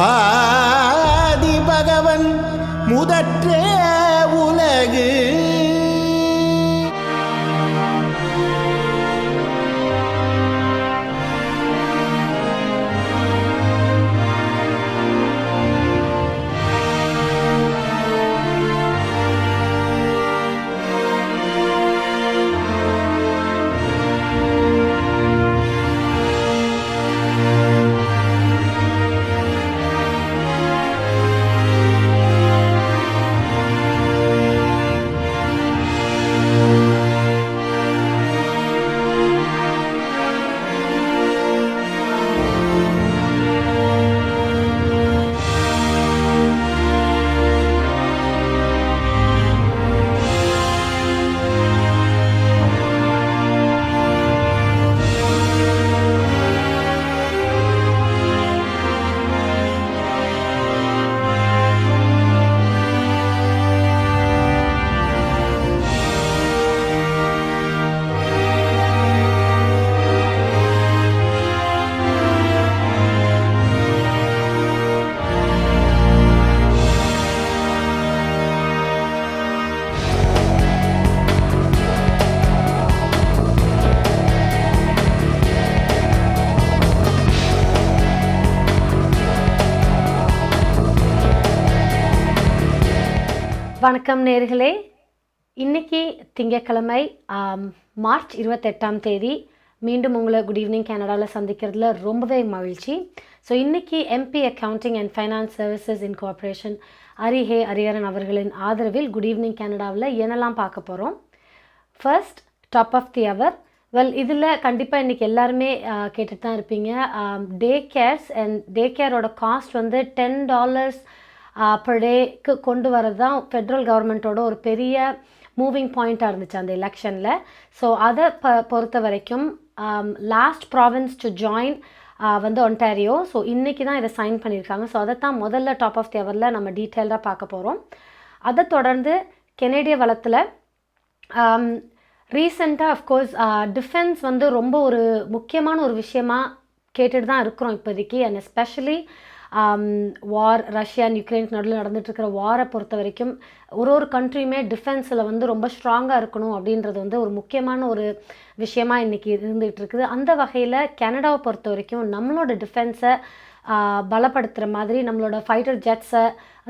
ஆதி பகவன் முதற்றே உலகு வணக்கம் நேர்களே. இன்றைக்கி திங்கட்கிழமை மார்ச் 28ஆம் தேதி மீண்டும் உங்களை குட் ஈவினிங் கனடாவில் சந்திக்கிறதுல ரொம்பவே மகிழ்ச்சி. ஸோ இன்றைக்கி MP accounting and finance services incorporation Ariyaran அவர்களின் ஆதரவில் குட் ஈவினிங் கனடாவில் என்னெல்லாம் பார்க்க போகிறோம். First top of the hour. இதில் கண்டிப்பாக இன்றைக்கி எல்லாருமே கேட்டுட்டு தான் இருப்பீங்க. டே கேர்ஸ் அண்ட் டே கேரோட காஸ்ட் வந்து $10 per டேக்கு கொண்டு வரது தான் ஃபெட்ரல் கவர்மெண்ட்டோட ஒரு பெரிய மூவிங் பாயிண்ட்டாக இருந்துச்சு அந்த எலெக்ஷனில். ஸோ அதை பொறுத்த வரைக்கும் லாஸ்ட் ப்ராவின்ஸ் டு ஜாயின் வந்து ஒன்டாரியோ. ஸோ இன்றைக்கி தான் இதை சைன் பண்ணியிருக்காங்க. ஸோ அதை தான் முதல்ல டாப் ஆஃப் தி அவரில் நம்ம டீட்டெயிலாக பார்க்க போகிறோம். அதை தொடர்ந்து கெனடிய வளத்தில் ரீசெண்டாக அஃப்கோர்ஸ் டிஃபென்ஸ் வந்து ரொம்ப ஒரு முக்கியமான ஒரு விஷயமாக கேட்டுட்டு தான் இருக்கிறோம் இப்போதைக்கு. And especially war, Russia and யுக்ரைனுக்கு நடுவில் நடந்துகிட்ருக்கிற வாரை பொறுத்த வரைக்கும் ஒரு கண்ட்ரியுமே டிஃபென்ஸில் வந்து ரொம்ப ஸ்ட்ராங்காக இருக்கணும் அப்படின்றது வந்து ஒரு முக்கியமான ஒரு விஷயமாக இன்றைக்கி இருந்துகிட்டு இருக்குது. அந்த வகையில் கனடாவை பொறுத்த வரைக்கும் நம்மளோட டிஃபென்ஸை பலப்படுத்துகிற மாதிரி நம்மளோட ஃபைட்டர் ஜெட்ஸை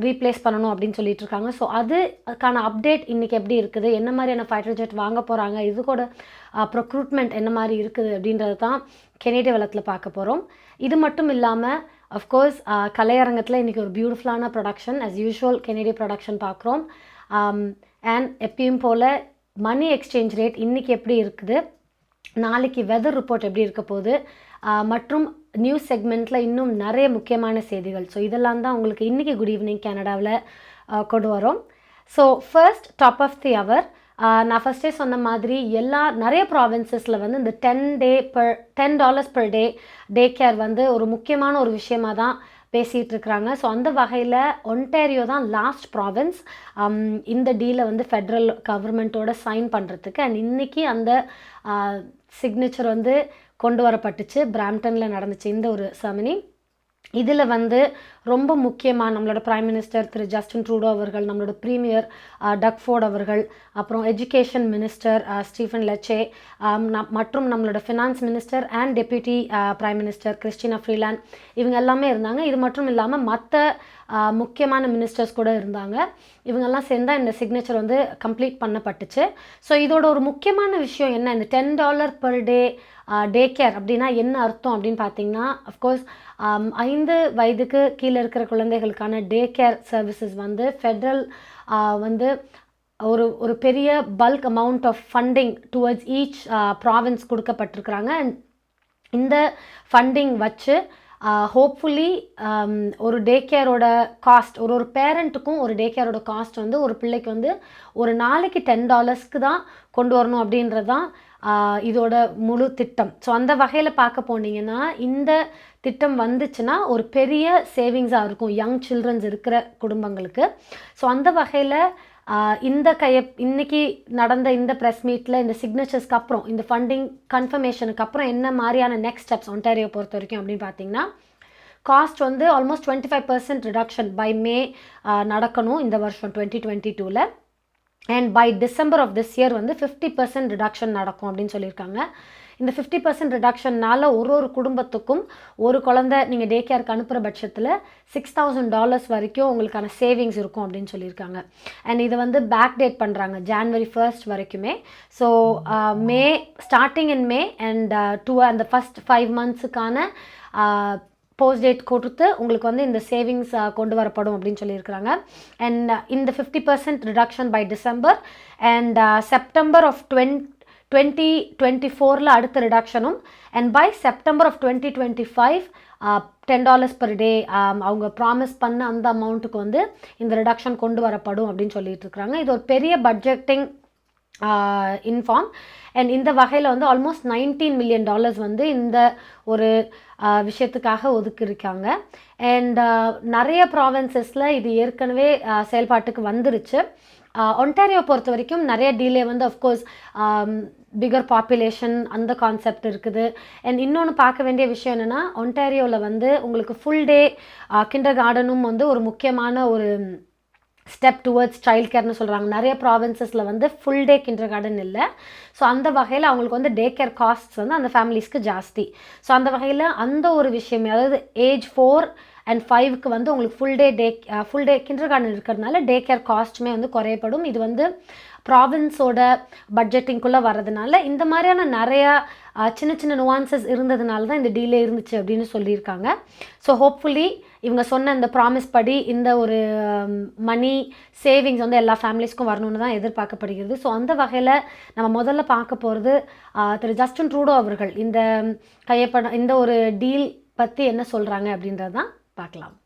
ரீப்ளேஸ் பண்ணணும் அப்படின்னு சொல்லிட்டு இருக்காங்க. ஸோ அதுக்கான அப்டேட் இன்றைக்கி எப்படி இருக்குது, என்ன மாதிரியான ஃபைட்டர் ஜெட் வாங்க போகிறாங்க, இது கூட ப்ரொக்ரூட்மெண்ட் என்ன மாதிரி இருக்குது அப்படின்றது தான் கெனடிய வளத்தில் பார்க்க போகிறோம். இது மட்டும் இல்லாமல் அஃப்கோர்ஸ் கலையரங்கத்தில் இன்றைக்கி ஒரு பியூட்டிஃபுல்லான ப்ரொடக்ஷன் ஆஸ் யூஷுவல் கெனடிய ப்ரொடக்ஷன் பார்க்குறோம். அண்ட் எப்பயும் போல் மணி எக்ஸ்சேஞ்ச் ரேட் இன்றைக்கி எப்படி இருக்குது, நாளைக்கு வெதர் ரிப்போர்ட் எப்படி இருக்க போகுது, மற்றும் நியூஸ் செக்மெண்ட்டில் இன்னும் நிறைய முக்கியமான செய்திகள். ஸோ இதெல்லாம் தான் உங்களுக்கு இன்றைக்கி குட் ஈவினிங் கனடாவில் கொண்டு வரோம். So first top of the hour. நான் ஃபஸ்ட்டே சொன்ன மாதிரி நிறைய ப்ராவின்சஸில் வந்து இந்த $10 per டே கேர் வந்து ஒரு முக்கியமான ஒரு விஷயமாக தான் பேசிகிட்டு இருக்கிறாங்க. ஸோ அந்த வகையில் ஒன்டாரியோ தான் லாஸ்ட் ப்ராவின்ஸ் இந்த டீலை வந்து ஃபெட்ரல் கவர்மெண்ட்டோட சைன் பண்ணுறதுக்கு. அண்ட் இன்றைக்கி அந்த சிக்னேச்சர் வந்து கொண்டு வரப்பட்டுச்சு. பிராம்டனில் நடந்துச்சு இந்த ஒரு செரமனி. இதில் வந்து ரொம்ப முக்கியமாக நம்மளோட பிரைம் மினிஸ்டர் திரு ஜஸ்டின் ட்ரூடோ அவர்கள், நம்மளோட ப்ரீமியர் டக் ஃபோர்ட் அவர்கள், அப்புறம் எஜுகேஷன் மினிஸ்டர் ஸ்டீஃபன் லெச்சே, மற்றும் நம்மளோட finance minister and deputy prime minister Chrystia Freeland, இவங்க எல்லாமே இருந்தாங்க. இது மட்டும் இல்லாமல் மற்ற முக்கியமான மினிஸ்டர்ஸ் கூட இருந்தாங்க. இவங்கெல்லாம் சேர்ந்தால் இந்த சிக்னேச்சர் வந்து கம்ப்ளீட் பண்ணப்பட்டுச்சு. ஸோ இதோட ஒரு முக்கியமான விஷயம் என்ன, இந்த $10 per டே கேர் அப்படின்னா என்ன அர்த்தம் அப்படின்னு பார்த்தீங்கன்னா, அஃப்கோர்ஸ் 5 வயதுக்கு கீழே இருக்கிற குழந்தைகளுக்கான டே கேர் சர்வீசஸ் வந்து ஃபெட்ரல் வந்து ஒரு பெரிய bulk amount of funding towards each province கொடுக்கப்பட்டிருக்கிறாங்க. அண்ட் இந்த ஃபண்டிங் வச்சு ஹோப்ஃபுல்லி ஒரு டே கேரோட காஸ்ட் ஒரு பேரண்ட்டுக்கும் ஒரு டே கேரோட காஸ்ட் வந்து ஒரு பிள்ளைக்கு வந்து ஒரு நாளைக்கு $10 தான் கொண்டு வரணும் அப்படின்றது தான் இதோட முழு திட்டம். ஸோ அந்த வகையில் பார்க்க போனீங்கன்னா இந்த திட்டம் வந்துச்சுன்னா ஒரு பெரிய சேவிங்ஸாக இருக்கும் யங் சில்ட்ரன்ஸ் இருக்கிற குடும்பங்களுக்கு. ஸோ அந்த வகையில் இன்னைக்கு நடந்த இந்த ப்ரெஸ் மீட்டில் இந்த சிக்னேச்சர்ஸ்க்கு அப்புறம் இந்த ஃபண்டிங் கன்ஃபர்மேஷனுக்கு அப்புறம் என்ன மாதிரியான நெக்ஸ்ட் ஸ்டெப்ஸ் ஒன்டாரியோ பொறுத்த வரைக்கும் அப்படின்னு பார்த்தீங்கன்னா, காஸ்ட் வந்து ஆல்மோஸ்ட் 25% ரிடக்ஷன் பை மே நடக்கணும் இந்த வருஷம் 2022ல. And by December of this year வந்து 50% ரிடக்ஷன் நடக்கும் அப்படின்னு சொல்லியிருக்காங்க. இந்த 50% ரிடக்ஷன்னால ஒரு குடும்பத்துக்கும் ஒரு குழந்தை நீங்கள் டே கேருக்கு அனுப்புகிற பட்சத்தில் $6,000 வரைக்கும் உங்களுக்கான சேவிங்ஸ் இருக்கும் அப்படின்னு சொல்லியிருக்காங்க. அண்ட் இதை வந்து பேக் டேட் பண்ணுறாங்க January 1st வரைக்குமே. So May starting in May and அந்த ஃபஸ்ட் 5 monthsக்கான போஸ்ட் டேட் கொடுத்து உங்களுக்கு வந்து இந்த சேவிங்ஸ் கொண்டு வரப்படும் அப்படின்னு சொல்லியிருக்கிறாங்க. அண்ட் இந்த 50% reduction by December and September of 2024ல் அடுத்த ரிடக்ஷனும் and by September of 2025 $10 per day அவங்க ப்ராமிஸ் பண்ண அந்த அமௌண்ட்டுக்கு வந்து இந்த ரிடக்ஷன் கொண்டு வரப்படும் அப்படின்னு சொல்லிட்டு இருக்கிறாங்க. இது ஒரு பெரிய பட்ஜெட்டிங் இன்ஃபார்ம். அண்ட் இந்த வகையில் வந்து ஆல்மோஸ்ட் $19 million வந்து இந்த ஒரு விஷயத்துக்காக ஒதுக்கியிருக்காங்க. அண்ட் நிறைய ப்ராவின்சஸில் இது ஏற்கனவே செயல்பாட்டுக்கு வந்துருச்சு. ஒன்டாரியோ பொறுத்த வரைக்கும் நிறைய டிலே வந்து அஃப்கோர்ஸ் பிகர் பாப்புலேஷன் அந்த கான்செப்ட் இருக்குது. அண்ட் இன்னொன்று பார்க்க வேண்டிய விஷயம் என்னென்னா ஒன்டாரியோவில் வந்து உங்களுக்கு ஃபுல் டே கிண்டர் கார்டனும் வந்து ஒரு முக்கியமான ஒரு ஸ்டெப் டுவர்ட்ஸ் சைல்ட் கேர்னு சொல்கிறாங்க. நிறைய ப்ராவின்சஸில் வந்து ஃபுல் டே கிண்டர் கார்டன் இல்லை. ஸோ அந்த வகையில் அவங்களுக்கு வந்து டே கேர் காஸ்ட்ஸ் வந்து அந்த ஃபேமிலிஸ்க்கு ஜாஸ்தி. ஸோ அந்த வகையில் அந்த ஒரு விஷயமே அதாவது ஏஜ் 4 and 5க்கு வந்து உங்களுக்கு ஃபுல் டே கிண்டர் கார்டன் இருக்கிறதுனால டே கேர் காஸ்ட்டுமே வந்து குறையப்படும். இது வந்து ப்ராவின்ஸோட பட்ஜெட்டிங்குள்ளே வர்றதுனால இந்த மாதிரியான நிறையா சின்ன சின்ன நுவான்சஸ் இருந்ததுனால தான் இந்த டீலே இருந்துச்சு அப்படின்னு சொல்லியிருக்காங்க. ஸோ ஹோப்ஃபுல்லி இவங்க சொன்ன இந்த ப்ராமிஸ் படி இந்த ஒரு மணி சேவிங்ஸ் வந்து எல்லா ஃபேமிலிஸ்க்கும் வரணும்னு தான் எதிர்பார்க்கப்படுகிறது. ஸோ அந்த வகையில் நம்ம முதல்ல பார்க்க போகிறது திரு ஜஸ்டின் ட்ரூடோ அவர்கள் இந்த ஒரு டீல் பற்றி என்ன சொல்கிறாங்க அப்படின்றது தான் பார்க்கலாம்.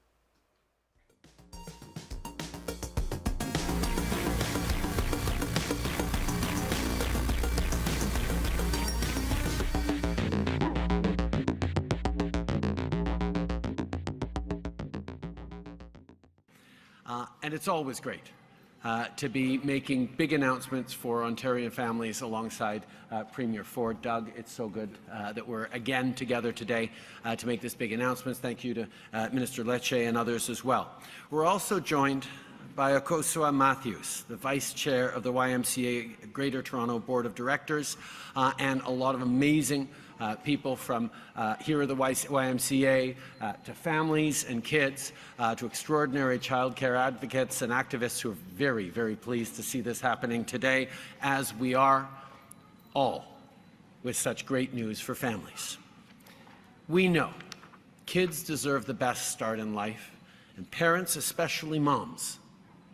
And it's always great to be making big announcements for Ontarian families alongside Premier Ford. Doug, it's so good that we're again together today to make this big announcement. Thank you to Minister Lecce and others as well. We're also joined by Akosua Matthews, the Vice Chair of the YMCA Greater Toronto Board of Directors, and a lot of amazing people from here at the YMCA to families and kids to extraordinary childcare advocates and activists who are very, very pleased to see this happening today, as we are all with such great news for families. We know kids deserve the best start in life, and parents, especially moms,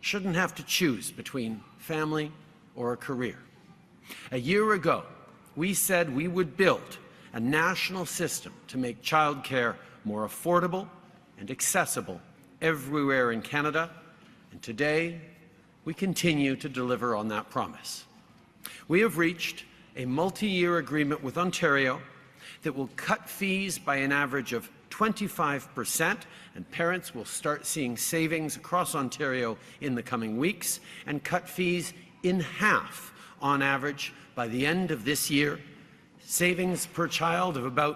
shouldn't have to choose between family or a career. A year ago, we said we would build a national system to make childcare more affordable and accessible everywhere in Canada, and today we continue to deliver on that promise. We have reached a multi-year agreement with Ontario that will cut fees by an average of 25%, and parents will start seeing savings across Ontario in the coming weeks, and cut fees in half on average by the end of this year. Savings per child of about,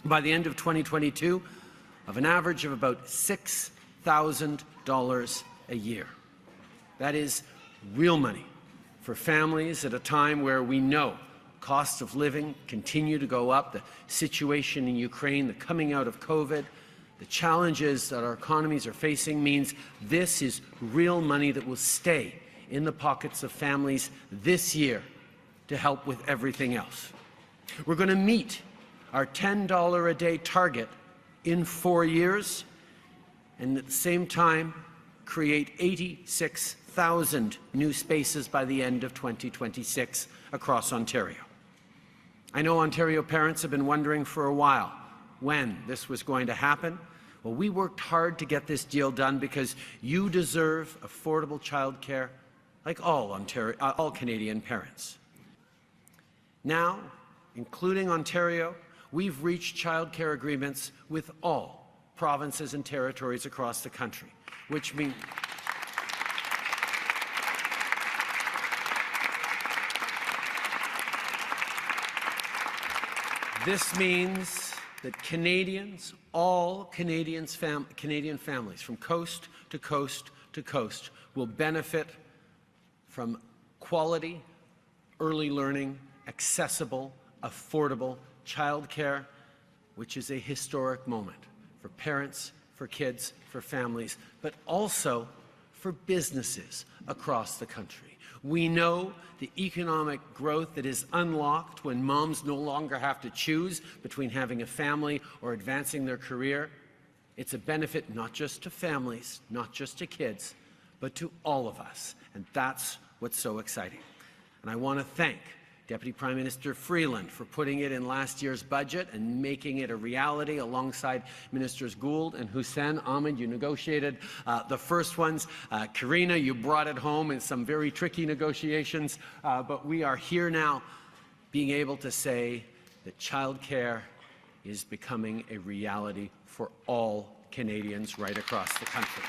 by the end of 2022, of an average of about $6,000 a year. That is real money for families at a time where we know costs of living continue to go up, the situation in Ukraine, the coming out of COVID, the challenges that our economies are facing means this is real money that will stay in the pockets of families this year to help with everything else. We're going to meet our $10 a day target in 4 years, and at the same time create 86,000 new spaces by the end of 2026 across Ontario. I know Ontario parents have been wondering for a while when this was going to happen. Well, we worked hard to get this deal done because you deserve affordable childcare like all Canadian parents. Now, including Ontario, we've reached childcare agreements with all provinces and territories across the country, which means this means that Canadians, all Canadian families from coast to coast to coast will benefit from quality, early learning, accessible, affordable childcare, which is a historic moment for parents, for kids, for families, but also for businesses across the country. We know the economic growth that is unlocked when moms no longer have to choose between having a family or advancing their career. It's a benefit not just to families, not just to kids, but to all of us. And that's what's so exciting. And I want to thank Deputy Prime Minister Freeland for putting it in last year's budget and making it a reality alongside Ministers Gould and Hussein. Ahmed, you negotiated the first ones. Karina, you brought it home in some very tricky negotiations. But we are here now being able to say that childcare is becoming a reality for all Canadians right across the country.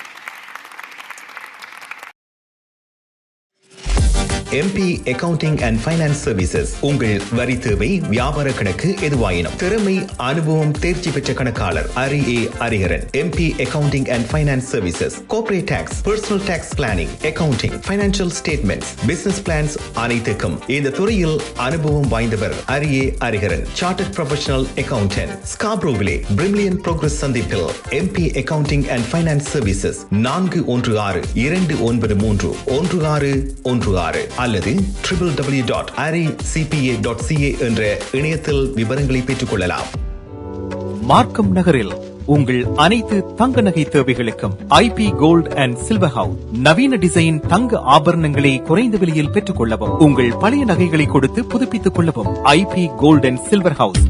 MP Accounting and Finance Services உங்கள் வரி தேவை வியாபார கணக்கு எதுவாயினும் திறமை அனுபவம் தேர்ச்சி பெற்ற கணக்காளர் Ariaran MP Accounting and Finance Services Corporate Tax Personal Tax Planning Accounting Financial Statements Business Plans அனைத்துக்கும் இந்த துறையில் அனுபவம் வாய்ந்தவர் Ariaran Chartered Professional Accountant Scarboroughவிலே Brimley Progress சந்திப்பில் MP Accounting and Finance Services 416-293-1616 அல்லது www.aricpa.ca என்ற இணையத்தில் விவரங்களை பெற்றுக் கொள்ளலாம். மார்க்கம் நகரில் உங்கள் அனைத்து தங்க நகை தேவைகளுக்கும் IP gold and silver house நவீன டிசைன் தங்க ஆபரணங்களை குறைந்த விலையில் பெற்றுக் கொள்ளவும் உங்கள் பழைய நகைகளை கொடுத்து புதுப்பித்துக் கொள்ளவும் IP gold and silver house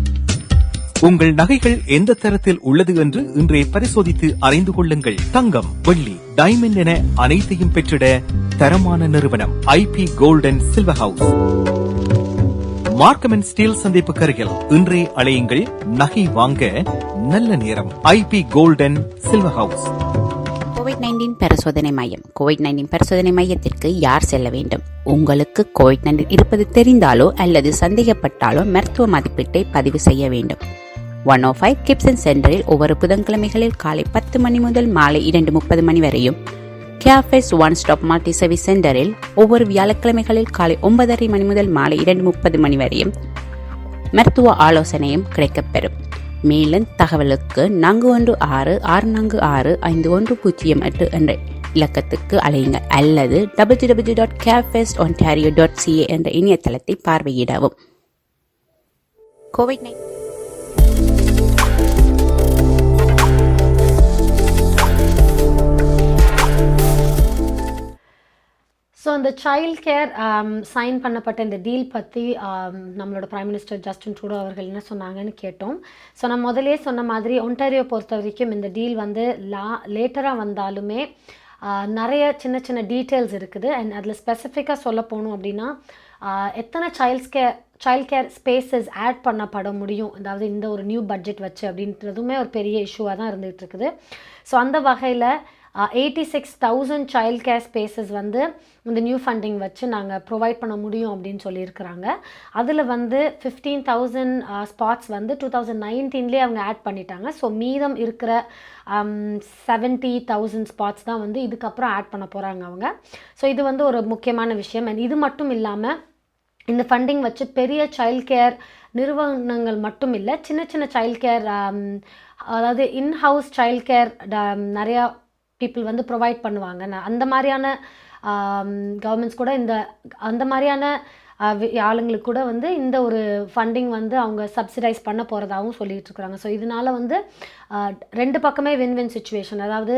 உங்கள் நகைகள் எந்த தரத்தில் உள்ளது என்று இன்றே பரிசோதித்து அறிந்து கொள்ளுங்கள். தங்கம், வெள்ளி, டைமண்ட் என அனைத்தையும் பெற்றிட தரமான நிறுவனம் IP gold and silver house. Markham and Steeles சந்திப்பு கருகில் இன்றே அழையுங்கள். நகை வாங்க நல்ல நேரம். IP gold and silver house. கோவிட்-19 பரிசோதனை மையம். கோவிட்-19 பரிசோதனை மையத்திற்கு யார் செல்ல வேண்டும்? உங்களுக்கு கோவிட்-19 இருப்பது தெரிந்தாலோ அல்லது சந்தேகப்பட்டாலோ மருத்துவ மதிப்பீட்டை பதிவு செய்ய வேண்டும். 105 கிப்சன் சென்டரில் ஒவ்வொரு புதன்கிழமைகளில் காலை 10 மணி முதல் மாலை 2:30 மணி வரையும், cafes one stop multi service சென்டரில் ஒவ்வொரு வியாழக்கிழமைகளில் காலை 9:30 மணி முதல் மாலை 2:30 மணி வரையும் மருத்துவ ஆலோசனையும் கிடைக்கப்பெறும். மேலும் தகவலுக்கு 416-646-5108 என்ற இலக்கத்துக்கு அழையுங்கள் அல்லது www.cafesontario.ca என்ற இணையதளத்தை பார்வையிடவும். கோவிட்-19 ஸோ இந்த சைல்ட் கேர் சைன் பண்ணப்பட்ட இந்த டீல் பற்றி நம்மளோட பிரைம் மினிஸ்டர் ஜஸ்டின் ட்ரூடோ அவர்கள் என்ன சொன்னாங்கன்னு கேட்டோம். ஸோ நான் முதலே சொன்ன மாதிரி ஒன்டாரியோ பொறுத்த வரைக்கும் இந்த டீல் வந்து லேட்டராக வந்தாலுமே நிறைய சின்ன சின்ன டீட்டெயில்ஸ் இருக்குது. அண்ட் அதில் ஸ்பெசிஃபிக்காக சொல்ல போகணும் அப்படின்னா எத்தனை சைல்ட் கேர் ஸ்பேசஸ் ஆட் பண்ணப்பட முடியும், அதாவது இந்த ஒரு நியூ பட்ஜெட் வச்சு அப்படின்றதுமே ஒரு பெரிய இஷ்யூவாக தான் இருந்துகிட்டு இருக்குது. ஸோ அந்த வகையில் 86,000 சைல்ட் கேர் ஸ்பேசஸ் வந்து இந்த நியூ ஃபண்டிங் வச்சு நாங்கள் ப்ரொவைட் பண்ண முடியும் அப்படின்னு சொல்லியிருக்கிறாங்க. அதில் வந்து 15,000 ஸ்பாட்ஸ் வந்து 2019 அவங்க ஆட் பண்ணிட்டாங்க. ஸோ மீதம் இருக்கிற 70,000 ஸ்பாட்ஸ் தான் வந்து இதுக்கப்புறம் ஆட் பண்ண போகிறாங்க அவங்க. ஸோ இது வந்து ஒரு முக்கியமான விஷயம். அண்ட் இது மட்டும் இல்லாமல் இந்த ஃபண்டிங் வச்சு பெரிய சைல்ட் கேர் நிறுவனங்கள் மட்டும் இல்லை, சின்ன சின்ன சைல்ட் கேர் அதாவது இன்ஹவுஸ் சைல்ட் கேர் நிறையா பீப்புள் வந்து ப்ரொவைட் பண்ணுவாங்க. அந்த மாதிரியான கவர்மெண்ட்ஸ் கூட அந்த மாதிரியான ஆளுங்களுக்கு கூட வந்து இந்த ஒரு ஃபண்டிங் வந்து அவங்க சப்சிடைஸ் பண்ண போகிறதாகவும் சொல்லிகிட்டு இருக்கிறாங்க. ஸோ இதனால் வந்து ரெண்டு பக்கமே வின் சுச்சுவேஷன், அதாவது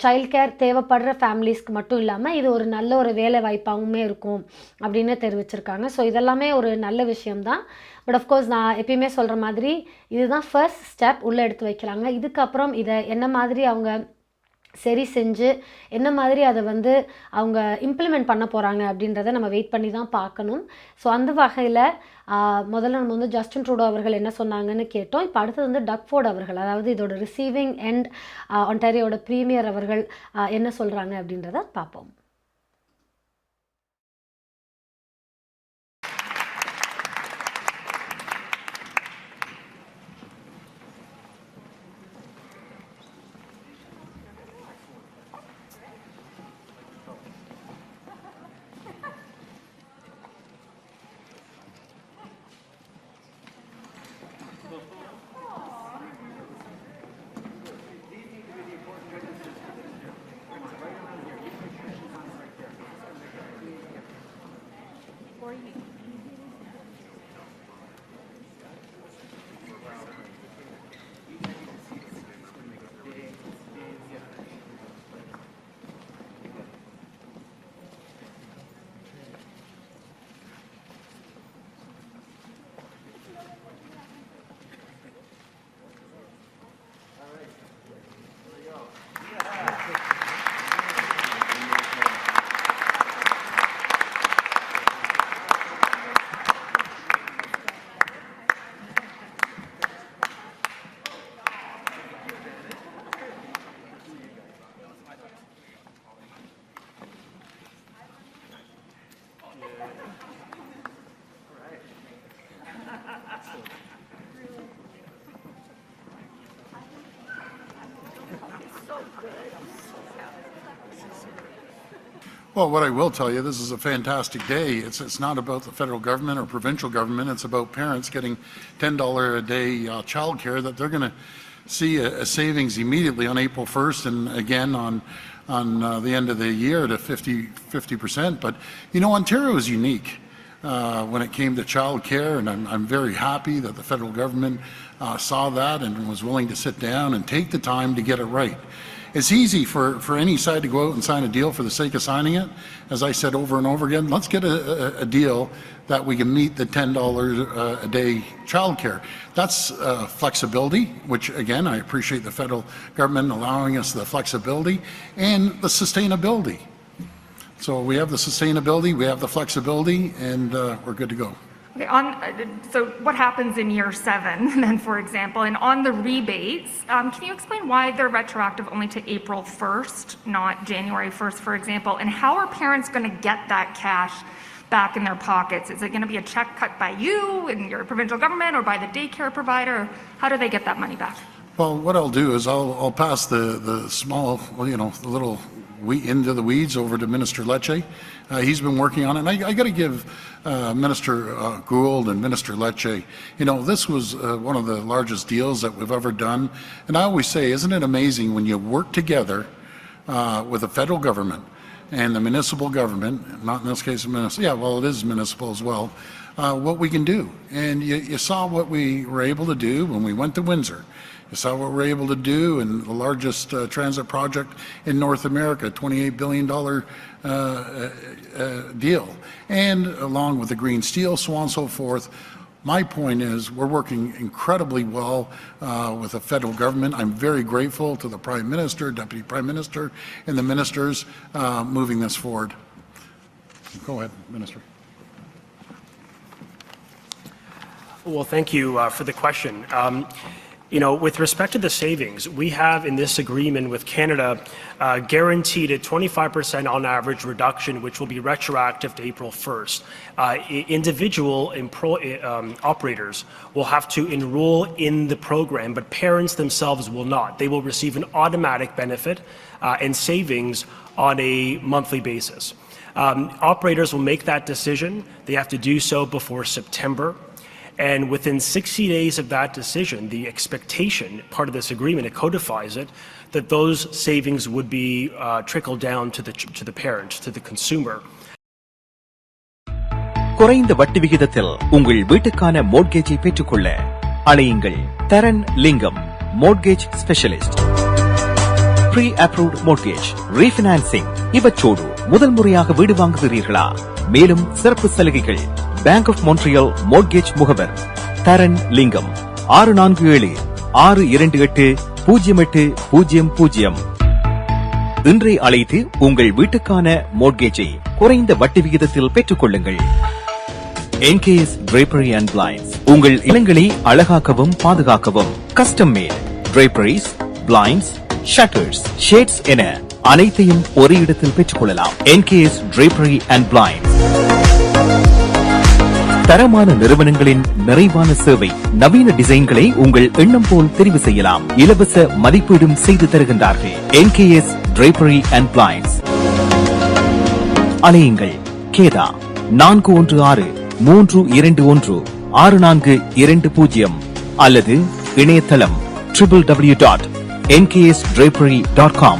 சைல்ட் கேர் தேவைப்படுற ஃபேமிலிஸ்க்கு மட்டும் இல்லாமல் இது ஒரு நல்ல ஒரு வேலை வாய்ப்பாகவுமே இருக்கும் அப்படின்னு தெரிவிச்சிருக்காங்க. ஸோ இதெல்லாமே ஒரு நல்ல விஷயம்தான். பட் ஆஃப்கோர்ஸ் நான் எப்பயுமே சொல்கிற மாதிரி இதுதான் ஃபர்ஸ்ட் ஸ்டெப் உள்ளே எடுத்து வைக்கிறாங்க. இதுக்கப்புறம் இதை என்ன மாதிரி அவங்க சரி செஞ்சு என்ன மாதிரி அதை வந்து அவங்க இம்ப்ளிமெண்ட் பண்ண போகிறாங்க அப்படின்றத நம்ம வெயிட் பண்ணி தான் பார்க்கணும். ஸோ அந்த வகையில் முதல்ல நம்ம வந்து ஜஸ்டின் ட்ரூடோ அவர்கள் என்ன சொன்னாங்கன்னு கேட்டோம். இப்போ அடுத்தது வந்து டக்ஃபோர்ட் அவர்கள், அதாவது இதோட ரிசீவிங் எண்ட் ஒன்டாரியோட ப்ரீமியர் அவர்கள் என்ன சொல்கிறாங்க அப்படின்றத பார்ப்போம். Well, what I will tell you, this is a fantastic day. It's not about the federal government or provincial government. It's about parents getting $10 a day childcare that they're going to see a savings immediately on April 1st and again on the end of the year to 50%. But, you know, Ontario is unique when it came to childcare, and I'm very happy that the federal government saw that and was willing to sit down and take the time to get it right. It's easy for any side to go out and sign a deal for the sake of signing it. As I said over and over again, let's get a deal that we can meet the $10 a day childcare. That's flexibility, which again, I appreciate the federal government allowing us the flexibility and the sustainability. So we have the sustainability, we have the flexibility, and we're good to go. Okay, so what happens in year 7 then, for example, and on the rebates, can you explain why they're retroactive only to April 1st, not January 1st, for example, and how are parents going to get that cash back in their pockets? Is it going to be a check cut by you and your provincial government or by the daycare provider? How do they get that money back? Well, what I'll do is I'll pass the small, you know, the little into the weeds over to Minister Lecce. He's been working on it, and I got to give Minister Gould and Minister Lecce, you know, this was one of the largest deals that we've ever done. And I always say, isn't it amazing when you work together with the federal government and the municipal government, not in this case, yeah, well, it is municipal as well, what we can do. And you saw what we were able to do when we went to Windsor. You saw what we're able to do in the largest transit project in North America, $28 billion deal. And along with the green steel, so on and so forth. My point is we're working incredibly well with the federal government. I'm very grateful to the Prime Minister, Deputy Prime Minister, and the ministers moving this forward. Go ahead, Minister. Well, thank you for the question. You know, with respect to the savings, we have in this agreement with Canada guaranteed a 25% on average reduction, which will be retroactive to April 1st. Individual operators will have to enroll in the program, but parents themselves will not. They will receive an automatic benefit and savings on a monthly basis. Operators will make that decision. They have to do so before September. And within 60 days of that decision, the expectation, part of this agreement, it codifies it, that those savings would be trickled down to the parent, to the consumer. குறைந்த வட்டி விகிதத்தில் உங்கள் வீட்டுக்கான மோட்கேஜை பெற்றுக்கொள்ள அழையுங்கள் Dharan Lingam mortgage specialist. Pre approved mortgage, refinancing இவற்றோடு முதல் முறையாக வீடு வாங்குகிறீர்களா? மேலும் சிறப்பு சலுகைகள். பேங்க் ஆஃப் மோன்ட்ரியல் மோட்கேஜ் முகவர் தரன் லிங்கம் 647-628-0800. இன்றை அழைத்து உங்கள் வீட்டுக்கான மோட்கேஜை குறைந்த வட்டி விகிதத்தில் பெற்றுக் கொள்ளுங்கள். NKS Drapery and Blinds உங்கள் இல்லங்களை அழகாக்கவும் பாதுகாக்கவும் custom mat draperies, blinds, shutters, shades என அனைத்தையும் ஒரே இடத்தில் பெற்றுக் கொள்ளலாம். NKS Drapery and Blinds தரமான நிறுவனங்களின் நிறைவான சேவை. நவீன டிசைன்களை உங்கள் எண்ணம் போல் தெரிவு செய்யலாம். இலவச மதிப்பீடும் செய்து தருகின்றார்கள். NKS Drapery and Blinds. அலையுங்கள் கேதா 416-321-6420 அல்லது இணையதளம் www.nksdrapery.com.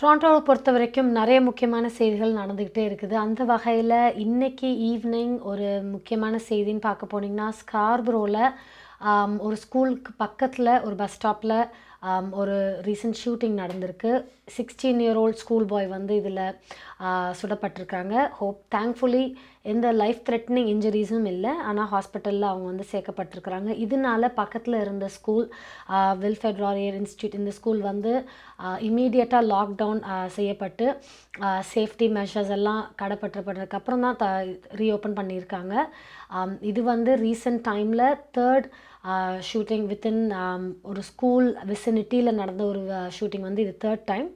டொரண்டோவை பொறுத்த வரைக்கும் நிறைய முக்கியமான செய்திகள் நடந்துக்கிட்டே இருக்குது. அந்த வகையில் இன்றைக்கி ஈவினிங் ஒரு முக்கியமான செய்தின்னு பார்க்க போனீங்கன்னா, ஸ்கார்பரோவில் ஒரு ஸ்கூலுக்கு பக்கத்தில் ஒரு பஸ் ஸ்டாப்பில் ஒரு ரீசன்ட் ஷூட்டிங் நடந்திருக்கு. 16-year-old ஸ்கூல் பாய் வந்து இதில் சுடப்பட்டிருக்காங்க. தேங்க்ஃபுல்லி எந்த லைஃப் த்ரெட்னிங் இன்ஜுரிஸும் இல்லை. ஆனால் ஹாஸ்பிட்டலில் அவங்க வந்து சேர்க்கப்பட்டிருக்கிறாங்க. இதனால பக்கத்தில் இருந்த ஸ்கூல் வில்ஃபெட் ராரியர் இன்ஸ்டியூட், இந்த ஸ்கூல் வந்து இம்மீடியட்டாக லாக்டவுன் செய்யப்பட்டு சேஃப்டி மெஷர்ஸ் எல்லாம் கடைப்பற்றப்பட்டதுக்கப்புறம் தான் ரீஓப்பன் பண்ணியிருக்காங்க. இது வந்து ரீசெண்ட் டைமில் தேர்ட் ஷூட்டிங் வித்தின் ஒரு ஸ்கூல் விசினிட்டியில் நடந்த ஒரு ஷூட்டிங் வந்து இது தேர்ட் டைம்.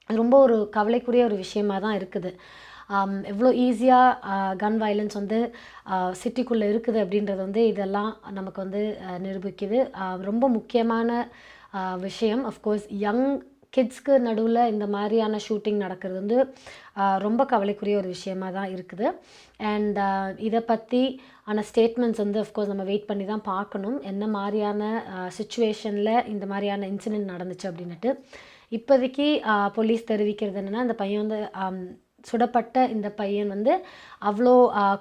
அது ரொம்ப ஒரு கவலைக்குரிய ஒரு விஷயமாக தான் இருக்குது. எவ்வளோ ஈஸியாக கன் வயலன்ஸ் வந்து சிட்டிக்குள்ளே இருக்குது அப்படின்றது வந்து இதெல்லாம் நமக்கு வந்து நிரூபிக்குது. ரொம்ப முக்கியமான விஷயம். அஃப்கோர்ஸ் யங் கிட்ஸ்க்கு நடுவில் இந்த மாதிரியான ஷூட்டிங் நடக்கிறது வந்து ரொம்ப கவலைக்குரிய ஒரு விஷயமாக தான் இருக்குது. அண்ட் இதை பற்றி ஸ்டேட்மெண்ட்ஸ் வந்து அஃப்கோர்ஸ் நம்ம வெயிட் பண்ணி தான் பார்க்கணும், என்ன மாதிரியான சுச்சுவேஷனில் இந்த மாதிரியான இன்சிடெண்ட் நடந்துச்சு அப்படின்ட்டு. இப்போதைக்கு போலீஸ் தெரிவிக்கிறது என்னென்னா, இந்த பையன் வந்து சுடப்பட்ட இந்த பையன் வந்து அவ்வளோ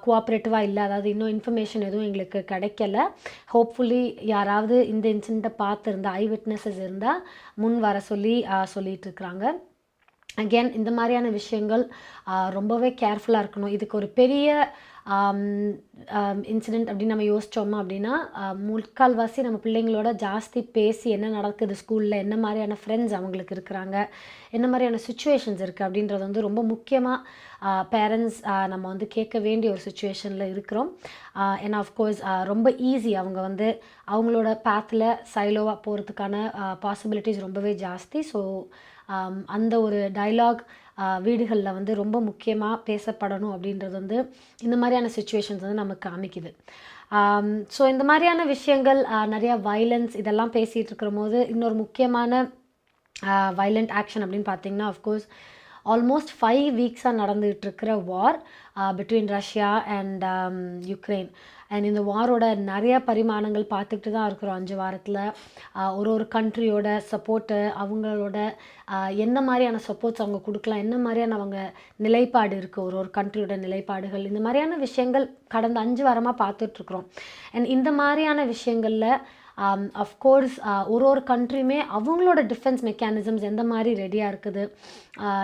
கோஆப்ரேட்டிவாக இல்லை, அதாவது இன்னும் இன்ஃபர்மேஷன் எதுவும் எங்களுக்கு கிடைக்கல. ஹோப்ஃபுல்லி யாராவது இந்த இன்சிடெண்ட்டை பார்த்துருந்தா, ஐ விட்னஸஸ் இருந்தால் முன் வர சொல்லிட்டு இருக்கிறாங்க. அகெயின் இந்த மாதிரியான விஷயங்கள் ரொம்பவே கேர்ஃபுல்லாக இருக்கணும். இதுக்கு ஒரு பெரிய இன்சிடெண்ட் அப்படின்னு நம்ம யோசித்தோமா அப்படின்னா, முக்கால்வாசி நம்ம பிள்ளைங்களோட ஜாஸ்தி பேசி என்ன நடக்குது ஸ்கூலில், என்ன மாதிரியான ஃப்ரெண்ட்ஸ் அவங்களுக்கு இருக்கிறாங்க, என்ன மாதிரியான சுச்சுவேஷன்ஸ் இருக்குது அப்படின்றது வந்து ரொம்ப முக்கியமாக பேரண்ட்ஸ் நம்ம வந்து கேட்க வேண்டிய ஒரு சுச்சுவேஷனில் இருக்கிறோம். ஏன்னா ஆஃப்கோர்ஸ் ரொம்ப ஈஸி அவங்க வந்து அவங்களோட பேத்தில் சைலோவாக போகிறதுக்கான பாசிபிலிட்டிஸ் ரொம்பவே ஜாஸ்தி. ஸோ அந்த ஒரு டைலாக் வீடுகளில் வந்து ரொம்ப முக்கியமாக பேசப்படணும் அப்படின்றது வந்து இந்த மாதிரியான சுச்சுவேஷன்ஸ் வந்து நமக்கு காமிக்குது. ஸோ இந்த மாதிரியான விஷயங்கள் நிறையா வைலன்ஸ் இதெல்லாம் பேசிகிட்டு இருக்கிற போது இன்னொரு முக்கியமான வைலண்ட் ஆக்ஷன் அப்படின்னு பார்த்தீங்கன்னா, அஃப்கோர்ஸ் ஆல்மோஸ்ட் 5 வீக்ஸாக நடந்துகிட்டு இருக்கிற வார் between Russia and Ukraine. And இந்த வாரோட நிறைய பரிமாணங்கள் பார்த்துக்கிட்டு தான் இருக்கிறோம் 5 வாரத்தில். ஒரு கண்ட்ரியோட சப்போர்ட்டு, அவங்களோட என்ன மாதிரியான சப்போர்ட்ஸ் அவங்க கொடுக்கலாம், என்ன மாதிரியான அவங்க நிலைப்பாடு இருக்குது, ஒரு கண்ட்ரியோட நிலைப்பாடுகள், இந்த மாதிரியான விஷயங்கள் கடந்த 5 வாரமாக பார்த்துட்ருக்குறோம். அண்ட் இந்த மாதிரியான விஷயங்களில் அஃப்கோர்ஸ் ஒரு கண்ட்ரியுமே அவங்களோட டிஃபென்ஸ் மெக்கானிசம்ஸ் எந்த மாதிரி ரெடியாக இருக்குது,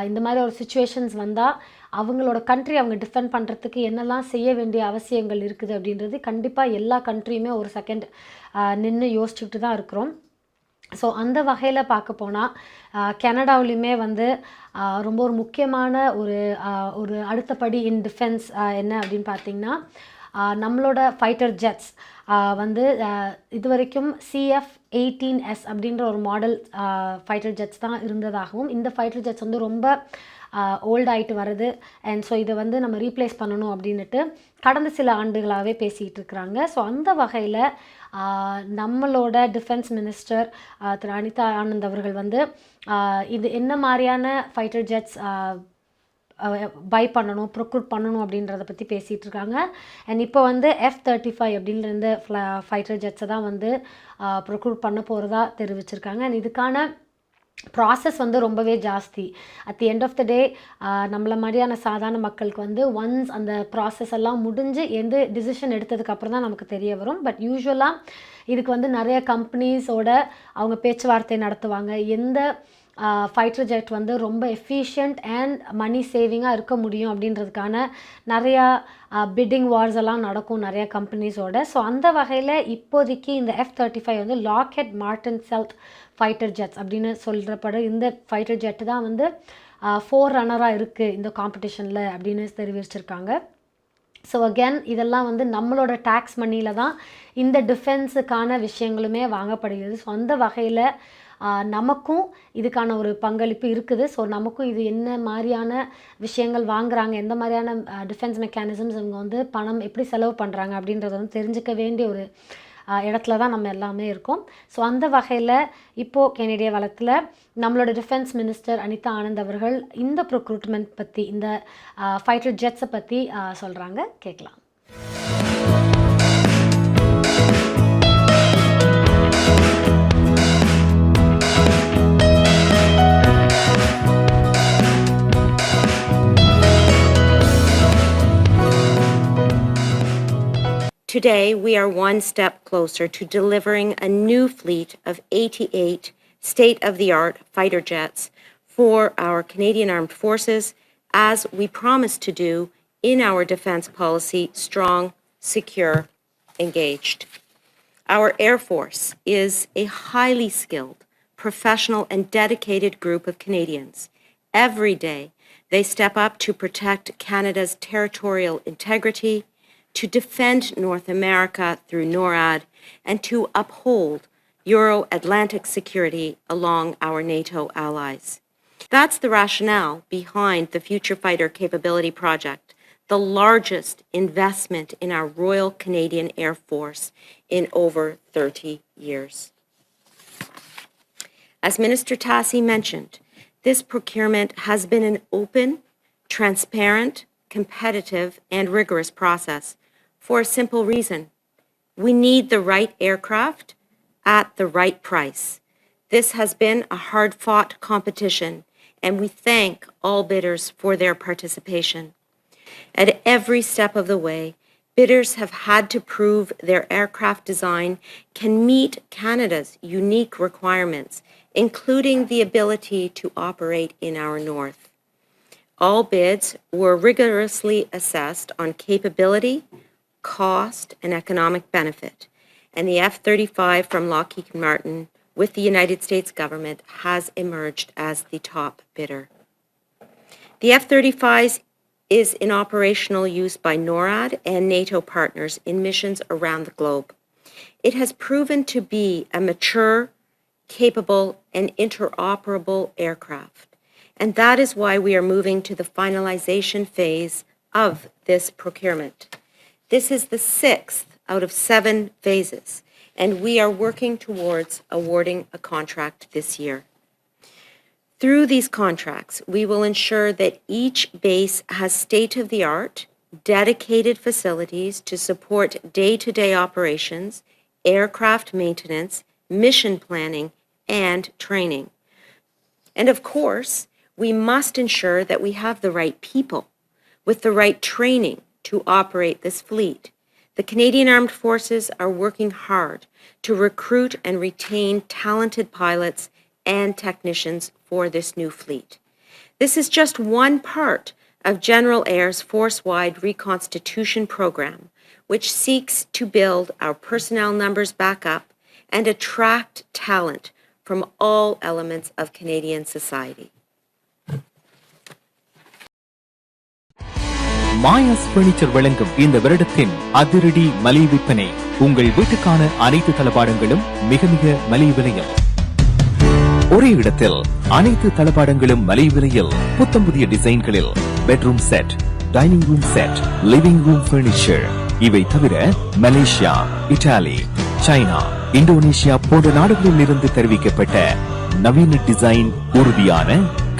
இந்த மாதிரி ஒரு சுச்சுவேஷன்ஸ் வந்தால் அவங்களோட கண்ட்ரி அவங்க டிஃபெண்ட் பண்ணுறதுக்கு என்னெல்லாம் செய்ய வேண்டிய அவசியங்கள் இருக்குது அப்படின்றது கண்டிப்பாக எல்லா கண்ட்ரியுமே ஒரு செகண்ட் நின்று யோசிச்சுக்கிட்டு தான் இருக்கிறோம். ஸோ அந்த வகையில் பார்க்க போனால் கனடாவிலையுமே வந்து ரொம்ப ஒரு முக்கியமான ஒரு அடுத்த படி இன் டிஃபென்ஸ் என்ன அப்படின்னு பார்த்திங்கன்னா, நம்மளோட ஃபைட்டர் ஜெட்ஸ் வந்து இது வரைக்கும் CF-18S அப்படின்ற ஒரு மாடல் ஃபைட்டர் ஜெட்ஸ் தான் இருந்ததாகவும், இந்த ஃபைட்டர் ஜெட்ஸ் வந்து ரொம்ப ஓல்ட் ஆகிட்டு வருது. அண்ட் ஸோ இதை வந்து நம்ம ரீப்ளேஸ் பண்ணணும் அப்படின்ட்டு கடந்த சில ஆண்டுகளாகவே பேசிகிட்டு இருக்கிறாங்க. ஸோ அந்த வகையில் நம்மளோட டிஃபென்ஸ் மினிஸ்டர் திரு அனிதா ஆனந்த் அவர்கள் வந்து இது என்ன மாதிரியான ஃபைட்டர் ஜெட்ஸ் பை பண்ணணும், ப்ரொக்ரூட் பண்ணணும் அப்படின்றத பற்றி பேசிகிட்டு இருக்காங்க. அண்ட் இப்போ வந்து F-35 அப்படின்ற இந்த ஃபைட்டர் ஜெட்ஸை தான் வந்து ப்ரொக்ரூட் பண்ண போகிறதா தெரிவிச்சிருக்காங்க. அண்ட் இதுக்கான ப்ராசஸ் வந்து ரொம்பவே ஜாஸ்தி. At the end of the day நம்மள மாதிரியான சாதாரண மக்களுக்கு வந்து ஒன்ஸ் அந்த ப்ராசஸ் எல்லாம் முடிஞ்சு எந்த டிசிஷன் எடுத்ததுக்கப்புறம் தான் நமக்கு தெரிய வரும். பட் யூஸ்வலாக இதுக்கு வந்து நிறைய கம்பெனிஸோட அவங்க பேச்சுவார்த்தை நடத்துவாங்க. எந்த ஃபைட்டர் ஜெட் வந்து ரொம்ப எஃபிஷியன்ட் அண்ட் மணி சேவிங்காக இருக்க முடியும் அப்படின்றதுக்கான நிறையா பிட்டிங் வார்ஸ் எல்லாம் நடக்கும் நிறையா கம்பெனிஸோட. ஸோ அந்த வகையில் இப்போதைக்கு இந்த F-35 வந்து லாக்ஹெட் மார்டின் செல்த் ஃபைட்டர் ஜெட்ஸ் அப்படின்னு சொல்கிறப்பட இந்த ஃபைட்டர் ஜெட்டு தான் வந்து 4 ரன்னராக இருக்குது இந்த காம்படிஷனில் அப்படின்னு தெரிவிச்சிருக்காங்க. ஸோ அகேன் இதெல்லாம் வந்து நம்மளோட டேக்ஸ் மணியில் தான் இந்த டிஃபென்ஸுக்கான விஷயங்களுமே வாங்கப்படுகிறது. ஸோ அந்த வகையில் நமக்கும் இதுக்கான ஒரு பங்களிப்பு இருக்குது. ஸோ நமக்கும் இது என்ன மாதிரியான விஷயங்கள் வாங்குகிறாங்க, எந்த மாதிரியான டிஃபென்ஸ் மெக்கானிசம்ஸ் இவங்க வந்து பணம் எப்படி செலவு பண்ணுறாங்க அப்படின்றத வந்து தெரிஞ்சுக்க வேண்டிய ஒரு இடத்துல தான் நம்ம எல்லாமே இருக்கோம். ஸோ அந்த வகையில் இப்போது கனேடிய வளத்தில் நம்மளோட டிஃபென்ஸ் மினிஸ்டர் அனிதா ஆனந்த் அவர்கள் இந்த ப்ரொக்ரூட்மெண்ட் பற்றி, இந்த ஃபைட்டர் ஜெட்ஸை பற்றி சொல்கிறாங்க, கேட்கலாம். Today, we are one step closer to delivering a new fleet of 88 state-of-the-art fighter jets for our Canadian Armed Forces, as we promised to do in our defense policy, Strong, Secure, Engaged. Our Air Force is a highly skilled, professional, and dedicated group of Canadians. Every day, they step up to protect Canada's territorial integrity, to defend North America through NORAD, and to uphold Euro-Atlantic security along our NATO allies. That's the rationale behind the Future Fighter Capability Project, the largest investment in our Royal Canadian Air Force in over 30 years. As Minister Tassi mentioned, this procurement has been an open, transparent, competitive, and rigorous process for a simple reason. We need the right aircraft at the right price. This has been a hard-fought competition, and we thank all bidders for their participation. At every step of the way, bidders have had to prove their aircraft design can meet Canada's unique requirements, including the ability to operate in our north. All bids were rigorously assessed on capability, cost, and economic benefit, and the F-35 from Lockheed Martin with the United States government has emerged as the top bidder. The F-35 is in operational use by NORAD and NATO partners in missions around the globe. It has proven to be a mature, capable, and interoperable aircraft. And that is why we are moving to the finalization phase of this procurement. This is the 6th out of 7 phases, and we are working towards awarding a contract this year. Through these contracts, we will ensure that each base has state-of-the-art, dedicated facilities to support day-to-day operations, aircraft maintenance, mission planning, and training. And of course, we must ensure that we have the right people with the right training to operate this fleet. The Canadian Armed Forces are working hard to recruit and retain talented pilots and technicians for this new fleet. This is just one part of General Air's force-wide reconstitution program, which seeks to build our personnel numbers back up and attract talent from all elements of Canadian society. Maya's furniture வழங்கும் இந்த வருடத்தின் அதிரடி மலிவு விற்பனை. உங்கள் வீட்டுக்கான அனைத்து தளபாடங்களும் மிக மிக மலிவு விலையில். ஒரே இடத்தில் அனைத்து தளபாடங்களும் மலிவு விலையில். புத்தம் புதிய டிசைன்களில் bedroom set, dining room set, living room furniture. இவை தவிர மலேசியா, இத்தாலி, சைனா, இந்தோனேஷியா போன்ற நாடுகளில் இருந்து தெரிவிக்கப்பட்ட நவீன டிசைன், உறுதியான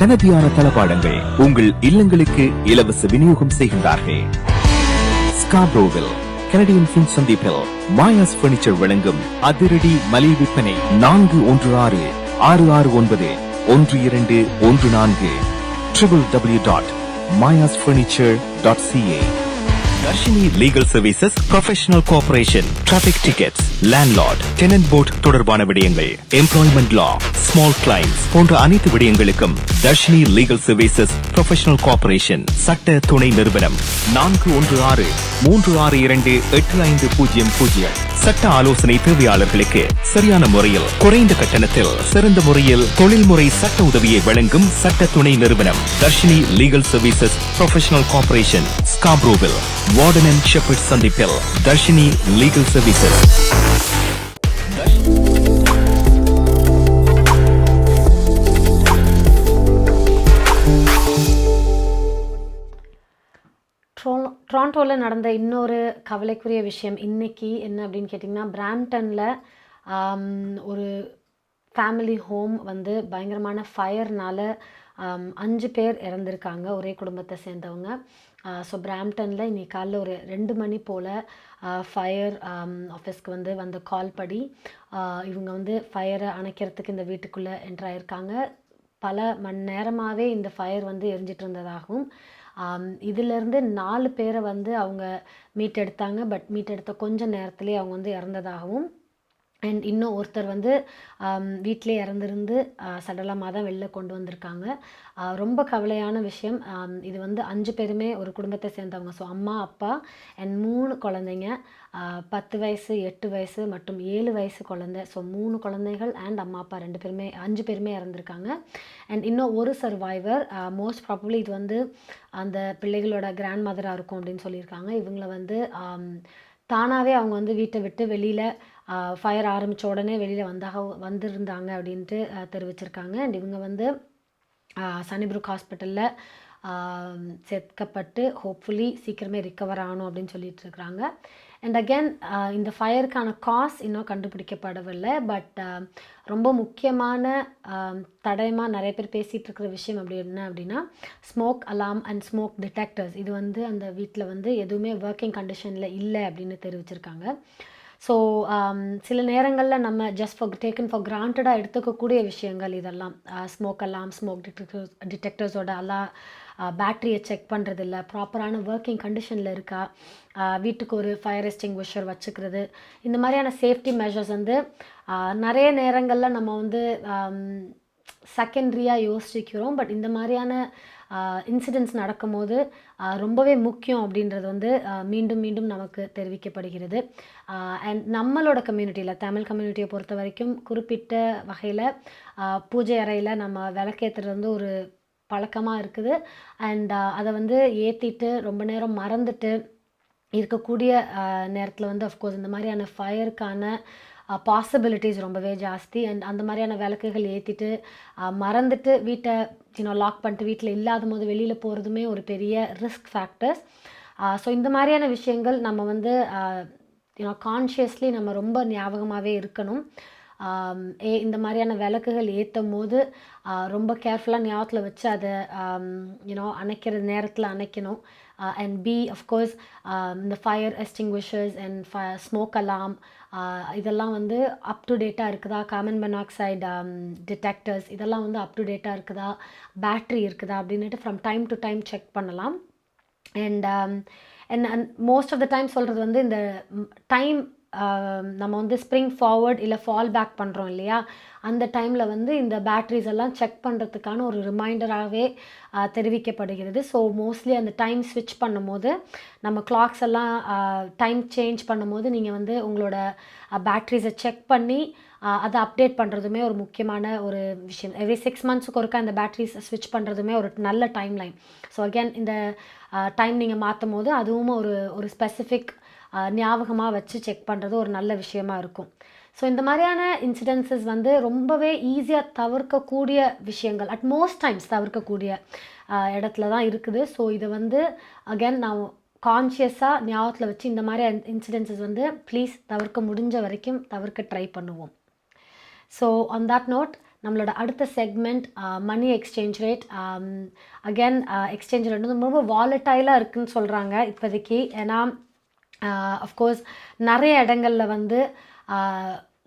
கனதியான தளபாடங்கள் உங்கள் இல்லங்களுக்கு இலவச விநியோகம் செய்கின்றார்கள். ஸ்காப்ரோவில் கனடியன் பின் சந்திப்பில் மாயாஸ் பர்னிச்சர் வழங்கும் அதிரடி மலிவு விற்பனை 416-669-1214 www.mayasfurniture.ca. Darshini Legal Services Professional Cooperation, Traffic Tickets, Landlord, Tenant Board தொடர்பான விடயங்கள், Employment Law, Small Clients போன்ற அனைத்து விடயங்களுக்கும் Darshini Legal Services Professional Cooperation சட்ட துணை நிறுவனம் 416-362-8500. சட்ட ஆலோசனை தேவையாளர்களுக்கு சரியான முறையில் குறைந்த கட்டணத்தில் சிறந்த முறையில் தொழில்முறை சட்ட உதவியை வழங்கும் சட்ட துணை நிறுவனம் Darshini Legal Services Professional Cooperation, Scarborough, Warden and Shepherd சந்திப்பில் Darshini Legal Services. டொரண்டோவில் நடந்த இன்னொரு கவலைக்குரிய விஷயம் இன்னைக்கு என்ன அப்படின்னு கேட்டிங்கன்னா, பிராம்டனில் ஒரு ஃபேமிலி ஹோம் வந்து பயங்கரமான ஃபயர்னால் 5 பேர் இறந்துருக்காங்க, ஒரே குடும்பத்தை சேர்ந்தவங்க. ஸோ பிராம்டனில் இன்னைக்கு காலைல ஒரு 2 மணி போல் ஃபயர் ஆஃபீஸ்க்கு வந்த கால் படி இவங்க ஃபயரை அணைக்கிறதுக்கு இந்த வீட்டுக்குள்ளே என்ட்ராயிருக்காங்க. பல மணி நேரமாகவே இந்த ஃபயர் எரிஞ்சிட்டு இருந்ததாகவும், இதிலேருந்து 4 பேரை அவங்க மீட்டெடுத்தாங்க. பட் மீட்டெடுத்த கொஞ்ச நேரத்துலேயே அவங்க இறந்ததாகவும், அண்ட் இன்னும் ஒருத்தர் வீட்டிலே இறந்துருந்து சடலமாக தான் வெளில கொண்டு வந்திருக்காங்க. ரொம்ப கவலையான விஷயம். இது 5 பேருமே ஒரு குடும்பத்தை சேர்ந்தவங்க. ஸோ அம்மா, அப்பா அண்ட் 3 குழந்தைங்க, 10 வயசு, 8 வயசு மற்றும் 7 வயசு குழந்தை. ஸோ 3 குழந்தைகள் அண்ட் அம்மா, அப்பா 5 பேருமே இறந்துருக்காங்க. அண்ட் இன்னும் ஒரு சர்வைவர், மோஸ்ட் ப்ராபப்ளி இது அந்த பிள்ளைகளோட கிராண்ட் மதராக இருக்கும் அப்படின்னு சொல்லியிருக்காங்க. இவங்களை தானாகவே அவங்க வீட்டை விட்டு வெளியில் ஃபயர் ஆரம்பித்த உடனே வெளியில் வந்திருந்தாங்க அப்படின்ட்டு தெரிவிச்சிருக்காங்க. அண்ட் இவங்க சனிப்ரூக் ஹாஸ்பிட்டலில் சேர்க்கப்பட்டு ஹோப்ஃபுல்லி சீக்கிரமே ரிக்கவர் ஆகணும் அப்படின்னு சொல்லிட்டு இருக்கிறாங்க. அண்ட் அகேன் இந்த ஃபயருக்கான காஸ் இன்னும் கண்டுபிடிக்கப்படவில்லை. பட் ரொம்ப முக்கியமான தடயமாக நிறைய பேர் பேசிகிட்டு இருக்கிற விஷயம் அப்படி என்ன அப்படின்னா smoke alarm and smoke detectors. இது வந்து அந்த வீட்டில் வந்து எதுவுமே ஒர்க்கிங் கண்டிஷனில் இல்லை அப்படின்னு தெரிவிச்சிருக்காங்க. ஸோ சில நேரங்களில் நம்ம ஜஸ்ட் டேக்கன் ஃபார் கிராண்டடாக எடுத்துக்கக்கூடிய விஷயங்கள் இதெல்லாம். ஸ்மோக் அலாம், ஸ்மோக் டிடெக்டர்ஸோட எல்லாம் பேட்டரியை செக் பண்ணுறதில்ல, ப்ராப்பரான ஒர்க்கிங் கண்டிஷனில் இருக்கா, வீட்டுக்கு ஒரு ஃபயர் எக்ஸ்டிங்விஷர் வச்சுக்கிறது, இந்த மாதிரியான சேஃப்டி மெஷர்ஸ் வந்து நிறைய நேரங்களில் நம்ம வந்து செகண்ட்ரியாக யோசிக்கிறோம். பட் இந்த மாதிரியான இன்சிடென்ட்ஸ் நடக்கும்போது ரொம்பவே முக்கியம் அப்படின்றது வந்து மீண்டும் மீண்டும் நமக்கு தெரிவிக்கப்படுகிறது. அண்ட் நம்மளோட கம்யூனிட்டியில், தமிழ் கம்யூனிட்டியை பொறுத்த வரைக்கும் குறிப்பிட்ட வகையில் பூஜை அறையில் நம்ம விளக்கேற்றுறது வந்து ஒரு பழக்கமாக இருக்குது. அண்ட் அதை வந்து ஏற்றிட்டு ரொம்ப நேரம் மறந்துட்டு இருக்கக்கூடிய நேரத்தில் வந்து அஃப்கோர்ஸ் இந்த மாதிரியான ஃபயருக்கான பாசிபிலிட்டிஸ் ரொம்பவே ஜாஸ்தி. அண்ட் அந்த மாதிரியான விளக்குகள் ஏற்றிட்டு மறந்துட்டு வீட்டை லாக் பண்ணிட்டு வீட்டில் இல்லாத போது வெளியில் போகிறதுமே ஒரு பெரிய ரிஸ்க் ஃபேக்டர்ஸ். ஸோ இந்த மாதிரியான விஷயங்கள் நம்ம வந்து கான்ஷியஸ்லி நம்ம ரொம்ப ஞாபகமாகவே இருக்கணும். இந்த மாதிரியான விளக்குகள் ஏற்றும் போது ரொம்ப கேர்ஃபுல்லாக ஞாபகத்தில் வச்சு அதை அணைக்கிற நேரத்தில் அணைக்கணும். அண்ட் பி அஃப்கோர்ஸ் இந்த ஃபயர் எக்ஸ்டிங்விஷர்ஸ் அண்ட் ஸ்மோக் அலாம் இதெல்லாம் வந்து அப் டு டேட்டாக இருக்குதா, கார்பன் மோனாக்சைடு டிடெக்டர்ஸ் இதெல்லாம் வந்து அப் டு டேட்டாக இருக்குதா, பேட்ரி இருக்குதா அப்படின்ட்டு from time to time check பண்ணலாம். And most of the time சொல்கிறது வந்து இந்த டைம் நம்ம வந்து ஸ்ப்ரிங் ஃபார்வர்ட் இல்லை ஃபால் பேக் பண்ணுறோம் இல்லையா, அந்த டைமில் வந்து இந்த பேட்ரிஸ் எல்லாம் செக் பண்ணுறதுக்கான ஒரு ரிமைண்டராகவே தெரிவிக்கப்படுகிறது. ஸோ மோஸ்ட்லி அந்த டைம் ஸ்விட்ச் பண்ணும்போது நம்ம கிளாக்ஸ் எல்லாம் டைம் சேஞ்ச் பண்ணும்போது நீங்கள் வந்து உங்களோட பேட்ரிஸை செக் பண்ணி அதை அப்டேட் பண்ணுறதுமே ஒரு முக்கியமான ஒரு விஷயம். எவ்ரி 6 monthsக்கு ஒருக்கா இந்த பேட்ரிஸ் ஸ்விட்ச் பண்ணுறதுமே ஒரு நல்ல டைம் லைன். ஸோ அகேன் இந்த டைம் நீங்கள் மாற்றும் போது அதுவும் ஒரு ஸ்பெசிஃபிக் ஞாபகமாக வச்சு செக் பண்ணுறது ஒரு நல்ல விஷயமா இருக்கும். ஸோ இந்த மாதிரியான இன்சிடென்சஸ் வந்து ரொம்பவே ஈஸியாக தவிர்க்கக்கூடிய விஷயங்கள், அட்மோஸ்ட் டைம்ஸ் தவிர்க்கக்கூடிய இடத்துல தான் இருக்குது. ஸோ இதை வந்து அகேன் நான் கான்ஷியஸாக ஞாபகத்தில் வச்சு இந்த மாதிரி இன்சிடென்சஸ் வந்து ப்ளீஸ் தவிர்க்க முடிஞ்ச வரைக்கும் தவிர்க்க ட்ரை பண்ணுவோம். ஸோ ஆன் தட் நோட் நம்மளோட அடுத்த segment money exchange rate. Again exchange rate வந்து ரொம்ப வாலட்டைலாக இருக்குதுன்னு சொல்கிறாங்க இப்போதைக்கு. ஏன்னா அஃப்கோர்ஸ் நிறைய இடங்களில் வந்து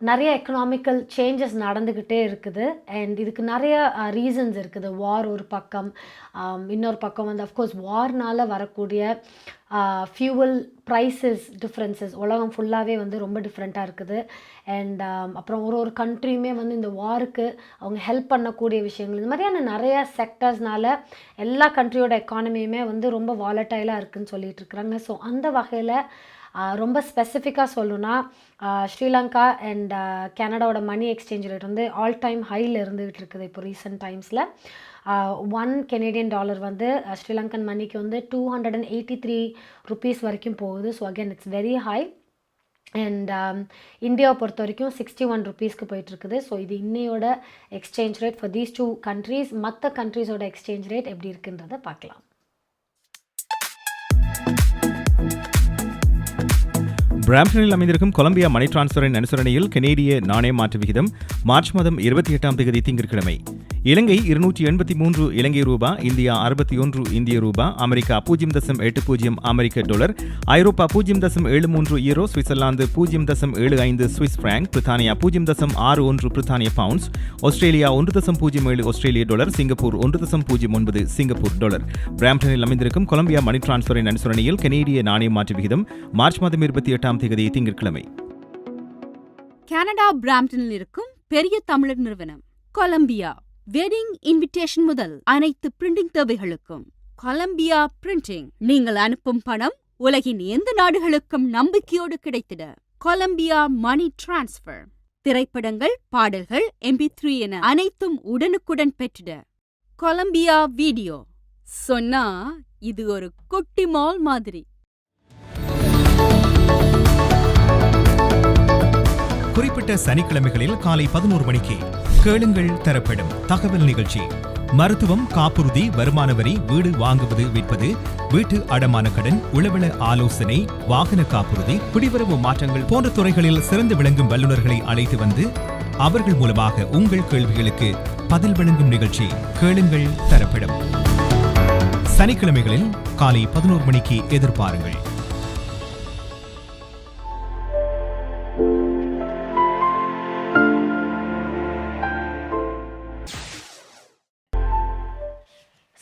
நிறைய எக்கனாமிக்கல் சேஞ்சஸ் நடந்துக்கிட்டே இருக்குது. அண்ட் இதுக்கு நிறைய ரீசன்ஸ் இருக்குது. வார் ஒரு பக்கம், இன்னொரு பக்கம் வந்து அஃப்கோர்ஸ் வார்னால் வரக்கூடிய ஃபியூவல் ப்ரைஸஸ் டிஃப்ரென்சஸ் உலகம் ஃபுல்லாகவே வந்து ரொம்ப டிஃப்ரெண்ட்டாக இருக்குது. அண்ட் அப்புறம் ஒரு கண்ட்ரியுமே வந்து இந்த வாருக்கு அவங்க ஹெல்ப் பண்ணக்கூடிய விஷயங்கள், இந்த மாதிரியான நிறைய செக்டர்ஸ்னால எல்லா கண்ட்ரியோட எக்கானமியுமே வந்து ரொம்ப வாலட்டைலாக இருக்குதுன்னு சொல்லிட்டு இருக்கிறாங்க. ஸோ அந்த வகையில் ரொம்ப ஸ்பெசிஃபிக்காக சொல்லணுன்னா ஸ்ரீலங்கா அண்ட் கனடாவோட மணி எக்ஸ்சேஞ்ச் ரேட் வந்து ஆல் டைம் ஹையில் இருந்துகிட்டு இருக்குது. இப்போ ரீசெண்ட் டைம்ஸில் $1 Canadian வந்து ஸ்ரீலங்கன் மணிக்கு வந்து 283 rupees வரைக்கும் போகுது. So again it's very high. And இந்தியாவை பொறுத்த வரைக்கும் 61 rupeesக்கு போயிட்டுருக்குது. ஸோ இது இன்னையோட exchange rate for these 2 countries. மற்ற கண்ட்ரீஸோட எக்ஸ்சேஞ்ச் ரேட் எப்படி இருக்குன்றதை பார்க்கலாம். பிராம்ப்டனில் அமைந்திருக்கும் கொலம்பியா மணி டிரான்ஸ்ஃபரின் அனுசரணையில் கனேடிய நாணய மாற்று விகிதம் மார்ச் மாதம் 28 திங்கட்கிழமை இலங்கை 283 இலங்கை ரூபா, இந்தியா 61 இந்திய ரூபா, அமெரிக்கா 0.80 அமெரிக்க டாலர், ஐரோப்பா 0.73 யூரோ, சுவிட்சர்லாந்து 0.75 சுவிஸ் பிராங்க், பிரித்தானியா 0.61 பிரித்தானிய பவுண்ட்ஸ், ஆஸ்திரேலியா 1.07 ஆஸ்திரேலிய டாலர், சிங்கப்பூர் 1.09 சிங்கப்பூர் டாலர். பிராம்ப்டனில் அமைந்திருக்கும் கொலம்பியா மணி டிரான்ஸ்ஃபரின் அனுசரணையில் கனேடிய நாணய மாற்று விகிதம் மார்ச் மாதம் 28 திங்கட்கிழமை. கனடா பிராம்ப்டனில் இருக்கும் பெரிய தமிழர் நிறுவனம் கொலம்பியா வெட்டிங் இன்விடேஷன் முதல் அனைத்து பிரிண்டிங் தேவைகளுக்கும் கொலம்பியா பிரிண்டிங். நீங்கள் அனுப்பும் பணம் உலகின் எந்த நாடுகளுக்கும் நம்பிக்கையோடு கிடைத்திட கொலம்பியா மணி டிரான்ஸ்ஃபர். திரைப்படங்கள், பாடல்கள், MP3 என அனைத்தும் உடனுக்குடன் பெற்றிட கொலம்பியா வீடியோ. சொன்னா இது ஒரு குட்டி மால் மாதிரி. குறிப்பிட்ட சனிக்கிழமைகளில் காலை 11 மணிக்கு கேளுங்கள் தரப்படும் தகவல் நிகழ்ச்சி மருத்துவம், காப்புறுதி, வருமான வரி, வீடு வாங்குவது விற்பது, வீட்டு அடமான கடன், உளவள ஆலோசனை, வாகன காப்புறுதி, குடிவரவு மாற்றங்கள் போன்ற துறைகளில் சிறந்து விளங்கும் வல்லுநர்களை அழைத்து வந்து அவர்கள் மூலமாக உங்கள் கேள்விகளுக்கு பதில் வழங்கும் நிகழ்ச்சி கேளுங்கள் தரப்படும். சனிக்கிழமைகளில் காலை 11 மணிக்கு எதிர்பாருங்கள்.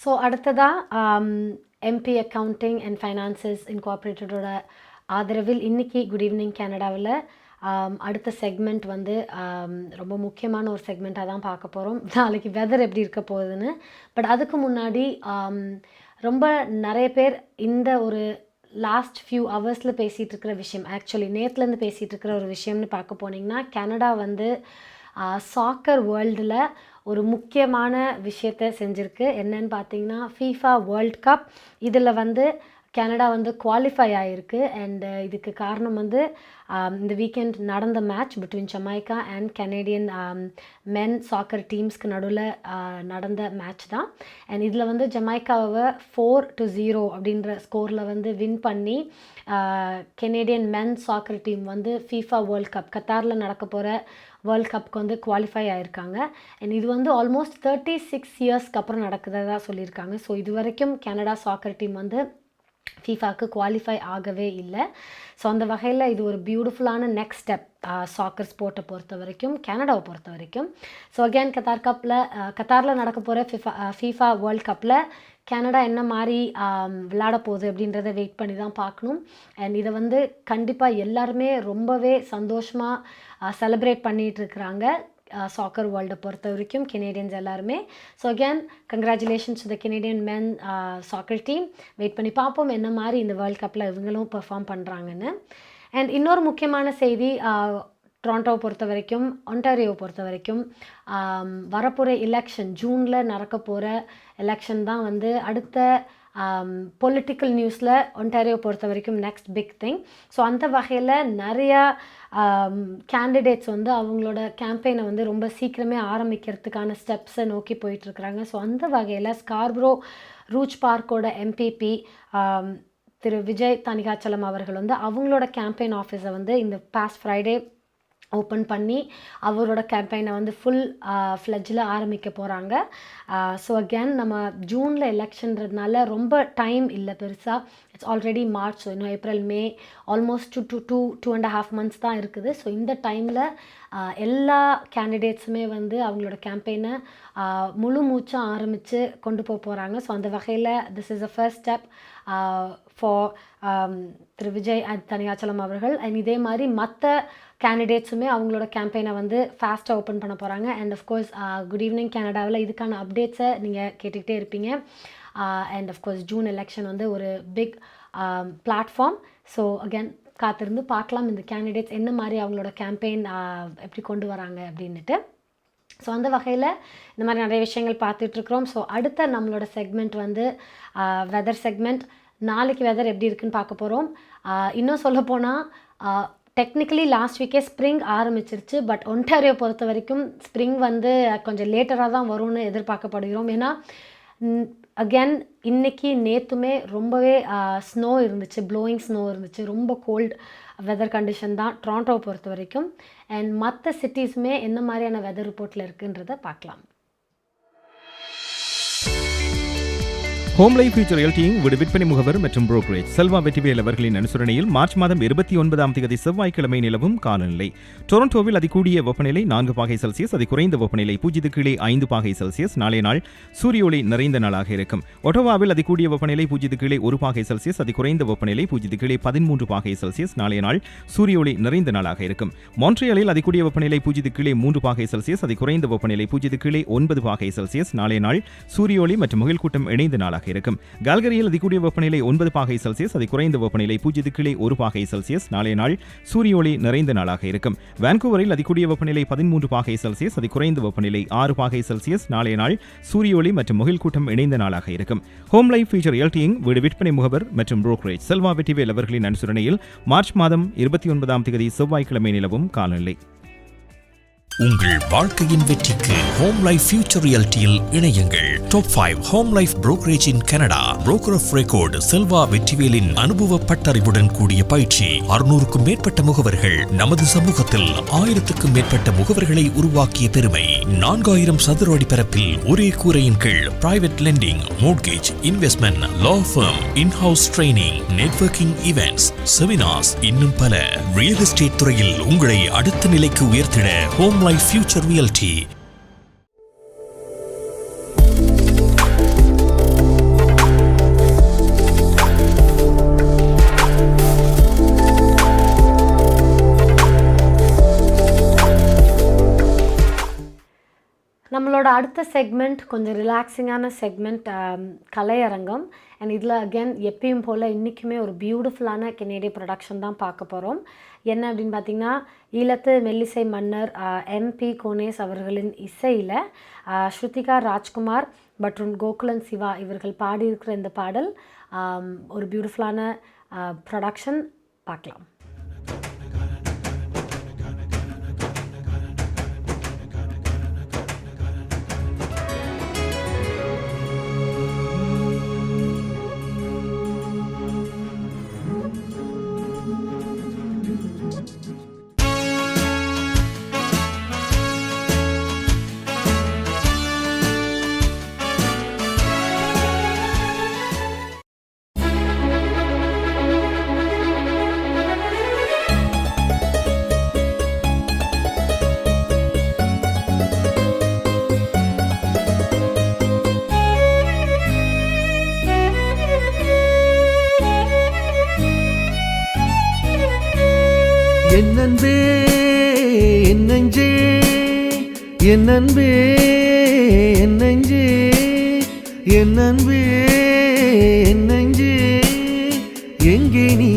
ஸோ அடுத்ததாக எம்பி அக்கவுண்டிங் அண்ட் ஃபைனான்சஸ் இன்கார்பரேட்டடோட ஆதரவில் இன்னைக்கு குட் ஈவினிங் கனடாவில் அடுத்த செக்மெண்ட் வந்து ரொம்ப முக்கியமான ஒரு செக்மெண்ட்டாக தான் பார்க்க போகிறோம். நாளைக்கு வெதர் எப்படி இருக்க போகுதுன்னு. பட் அதுக்கு முன்னாடி ரொம்ப நிறைய பேர் இந்த ஒரு லாஸ்ட் ஃபியூ ஹவர்ஸில் பேசிகிட்டு இருக்கிற விஷயம், ஆக்சுவலி நேற்றுலேருந்து பேசிகிட்டு இருக்கிற ஒரு விஷயம்னு பார்க்க போனீங்கன்னா, கனடா வந்து சாக்கர் வேர்ல்டில் ஒரு முக்கியமான விஷயத்தை செஞ்சுருக்கு. என்னன்னு பார்த்தீங்கன்னா, ஃபீஃபா வேர்ல்ட் கப் இதில் வந்து கனடா வந்து குவாலிஃபை ஆகிருக்கு. அண்ட் இதுக்கு காரணம் வந்து இந்த வீக்கெண்ட் நடந்த match between Jamaica and Canadian men soccer டீம்ஸ்க்கு நடுவில் நடந்த மேட்ச் தான். அண்ட் இதில் வந்து ஜமைக்காவை 4-0 அப்படின்ற ஸ்கோரில் வந்து வின் பண்ணி கனேடியன் மென் சாக்கர் டீம் வந்து ஃபீஃபா வேர்ல்ட் கப் கத்தாரில் நடக்க போகிற வேர்ல்ட் கப்புக்கு வந்து குவாலிஃபை ஆகிருக்காங்க. அண்ட் இது வந்து ஆல்மோஸ்ட் 36 இயர்ஸ்க்கு அப்புறம் நடக்குறதா சொல்லியிருக்காங்க. ஸோ இது வரைக்கும் கனடா சாக்கர் டீம் வந்து ஃபீஃபாவுக்கு குவாலிஃபை ஆகவே இல்லை. ஸோ அந்த வகையில் இது ஒரு பியூட்டிஃபுல்லான நெக்ஸ்ட் ஸ்டெப் சாக்கர் ஸ்போர்ட்டை பொறுத்த வரைக்கும், கனடாவை பொறுத்த வரைக்கும். ஸோ அகேன் கத்தாரில் நடக்க போகிற ஃபீஃபா வேர்ல்ட் கப்பில் கனடா என்ன மாதிரி விளையாட போகுது அப்படின்றத வெயிட் பண்ணி தான் பார்க்கணும். அண்ட் இதை வந்து கண்டிப்பாக எல்லாருமே ரொம்பவே சந்தோஷமாக செலிப்ரேட் பண்ணிகிட்ருக்குறாங்க சாக்கர் வேர்ல்டை பொறுத்த வரைக்கும், கெனேடியன்ஸ் எல்லாருமே. So again congratulations to the Canadian men soccer team. Wait பண்ணி பார்ப்போம் என்ன மாதிரி இந்த வேர்ல்ட் கப்பில் இவங்களும் பெர்ஃபார்ம் பண்ணுறாங்கன்னு. அண்ட் இன்னொரு முக்கியமான செய்தி, டொரண்டோவை பொறுத்த வரைக்கும், ஒன்டாரியோவை பொறுத்த வரைக்கும் வரப்போகிற எலெக்ஷன், ஜூனில் நடக்க போகிற எலெக்ஷன் தான் வந்து அடுத்த பொலிட்டிக்கல் நியூஸில் ஒன்டாரியோ பொறுத்த வரைக்கும் நெக்ஸ்ட் பிக் திங். ஸோ அந்த வகையில் நிறையா கேண்டிடேட்ஸ் வந்து அவங்களோட கேம்பெயினை வந்து ரொம்ப சீக்கிரமே ஆரம்பிக்கிறதுக்கான ஸ்டெப்ஸை நோக்கி போயிட்டுருக்குறாங்க. ஸோ அந்த வகையில் ஸ்கார்ப்ரோ ரூச் பார்க்கோட எம்பிபி திரு விஜய் தணிகாச்சலம் அவர்கள் வந்து அவங்களோட கேம்பெயின் ஆஃபீஸை வந்து இந்த பாஸ்ட் ஃப்ரைடே ஓப்பன் பண்ணி அவரோட கேம்பெயினை வந்து ஃபுல் ஃப்ளெட்ஜில் ஆரம்பிக்க போகிறாங்க. ஸோ அகேன் நம்ம ஜூனில் எலெக்ஷன்றதுனால ரொம்ப டைம் இல்லை பெருசாக. It's already March. ஸோ இன்னும் ஏப்ரல், மே ஆல்மோஸ்ட் 2.5 மந்த்ஸ் தான் இருக்குது. ஸோ இந்த டைமில் எல்லா கேண்டிடேட்ஸுமே வந்து அவங்களோட கேம்பெயினை முழு மூச்சாக ஆரம்பித்து கொண்டு போகிறாங்க. ஸோ அந்த வகையில் this is a first step for Thiru Vijay Thanikachalam அவர்கள். அண்ட் இதே மாதிரி மற்ற கேண்டிடேட்ஸுமே அவங்களோட கேம்பெயினை வந்து ஃபாஸ்ட்டாக ஓப்பன் பண்ண போகிறாங்க. அண்ட் அஃப்கோர்ஸ் குட் ஈவினிங் கனடாவில் இதுக்கான அப்டேட்ஸை நீங்கள் கேட்டுக்கிட்டே இருப்பீங்க. அண்ட் அஃப்கோர்ஸ் ஜூன் எலெக்ஷன் வந்து ஒரு பிக் பிளாட்ஃபார்ம். ஸோ அகேன் காத்திருந்து பார்க்கலாம் இந்த கேண்டிடேட்ஸ் என்ன மாதிரி அவங்களோட கேம்பெயின் எப்படி கொண்டு வராங்க அப்படின்ட்டு. ஸோ அந்த வகையில் இந்த மாதிரி நிறைய விஷயங்கள் பார்த்துட்ருக்குறோம். ஸோ அடுத்த நம்மளோட செக்மெண்ட் வந்து வெதர் செக்மெண்ட். நாளைக்கு வெதர் எப்படி இருக்குன்னு பார்க்க போகிறோம். இன்னும் சொல்லப்போனால் டெக்னிக்கலி லாஸ்ட் வீக்கே ஸ்ப்ரிங் ஆரம்பிச்சிருச்சு. பட் ஒன்டாரியோ பொறுத்த வரைக்கும் ஸ்ப்ரிங் வந்து கொஞ்சம் லேட்டராக தான் வரும்னு எதிர்பார்க்கப்படுகிறோம். ஏன்னா அகேன் இன்றைக்கி நேற்றுமே ரொம்பவே ஸ்னோ இருந்துச்சு, ப்ளோயிங் ஸ்னோ இருந்துச்சு. ரொம்ப கோல்டு வெதர் கண்டிஷன் தான் டொரண்டோவை பொறுத்த வரைக்கும். அண்ட் மற்ற சிட்டிஸுமே என்ன மாதிரியான வெதர் ரிப்போர்ட்டில் இருக்குன்றதை பார்க்கலாம். ஹோம் லைஃப் ஃபியூச்சர் எல்டிங் வீடு விற்பனை முகவர் மற்றும் புரோக்கரேஜ் செல்வா வெற்றிவேல் அவர்களின் அனுசரணையில் மார்ச் மாதம் 29ஆம் தேதி செவ்வாய்க்கிழமை நிலவும் காலநிலை. டொரண்டோவில் அதிகூடிய வெப்பநிலை 4 பாகை செல்சியஸ், அதி குறைந்த வெப்பநிலை 0 கீழே 5 பாகை செல்சியஸ். நாளைய நாள் சூரிய ஒளி நிறைந்த நாளாக இருக்கும். ஒட்டோவாவில் அதிகூடிய வெப்பநிலை 0 கீழே 1 பாகை செல்சியஸ், அதி குறைந்த வெப்பநிலை 0 கீழே 13 பாகை செல்சியஸ். நாளைய நாள் சூரிய ஒளி நிறைந்த நாளாக இருக்கும். மான்ட்ரியாலில் அதிகூடிய வெப்பநிலை 0 கீழே 3 பாகை செல்சியஸ், அதி குறைந்த வெப்பநிலை 0 கீழே 9 பாகை செல்சியஸ். நாளைய நாள் சூரிய ஒளி மற்றும் மகிழ் கூட்டம் இணைந்த நாளாக இருக்கும். கால்கரியில் அதிகூடிய வெப்பநிலை 9 பாகை செல்சியஸ், அதி குறைந்த வெப்பநிலை 0 கீழே 1 பாகை செல்சியஸ். நாளைய நாள் சூரிய ஒளி நிறைந்த நாளாக இருக்கும். வான்கூவரில் அதிகூடிய வெப்பநிலை 13 பாகை செல்சியஸ், அதி குறைந்த வெப்பநிலை 6 பாகை செல்சியஸ். நாளைய நாள் சூரிய ஒளி மற்றும் மகிழ் கூட்டம் இணைந்த நாளாக இருக்கும். ஹோம் லைஃப் ஃபியூச்சர் எல்டிங் வீடு விற்பனை முகவர் மற்றும் புரோக்கரேஜ் செல்வா வெற்றிவேல் அவர்களின் அனுசரணையில் மார்ச் மாதம் 29ஆம் தேதி செவ்வாய்க்கிழமை நிலவும் காலநிலை. உங்கள் வாழ்க்கையின் வெற்றிக்கு ஹோம் லைஃப் ஃபியூச்சர் ரியாலிட்டியில் இணையுங்கள். Top 5 home life brokerage in Canada. Broker of record Selva வெற்றிவேலின் அனுபவ பட்டறிவுடன் கூடிய பயிற்சி. 600க்கும் மேற்பட்ட முகவர்கள் நமது சமூகத்தில் 1000க்கும் மேற்பட்ட முகவர்களை உருவாக்கிய பெருமை. 4000 சதுர அடி பரப்பில் ஒரே கூரையின் கீழ் private lending, mortgage, investment, law firm, in house training, networking events, seminars, இன்னும் பல. ரியல் எஸ்டேட் துறையில் உங்களை அடுத்த நிலைக்கு உயர்த்திட ஹோம் லைஃப் ஃபியூச்சர் ரியாலிட்டி. நம்மளோட அடுத்த செக்மெண்ட் கொஞ்சம் ரிலாக்ஸிங்கான செக்மெண்ட், கலையரங்கம். அண்ட் இதில் அகெயின் எப்பயும் போல் இன்றைக்குமே ஒரு பியூட்டிஃபுல்லான கெனேடிய ப்ரொடக்ஷன் தான் பார்க்க போகிறோம். என்ன அப்படின்னு பார்த்திங்கன்னா, ஈழத்து மெல்லிசை மன்னர் MP கோனேஸ் அவர்களின் இசையில் ஸ்ருதிகா ராஜ்குமார் மற்றும் கோகுலன் சிவா இவர்கள் பாடியிருக்கிற இந்த பாடல் ஒரு பியூட்டிஃபுல்லான ப்ரொடக்ஷன். பார்க்கலாம். என்னன்பே என்னஞ்சே என்னன்பே என்னஞ்சே என்னன்பே என்னஞ்சே எங்கே நீ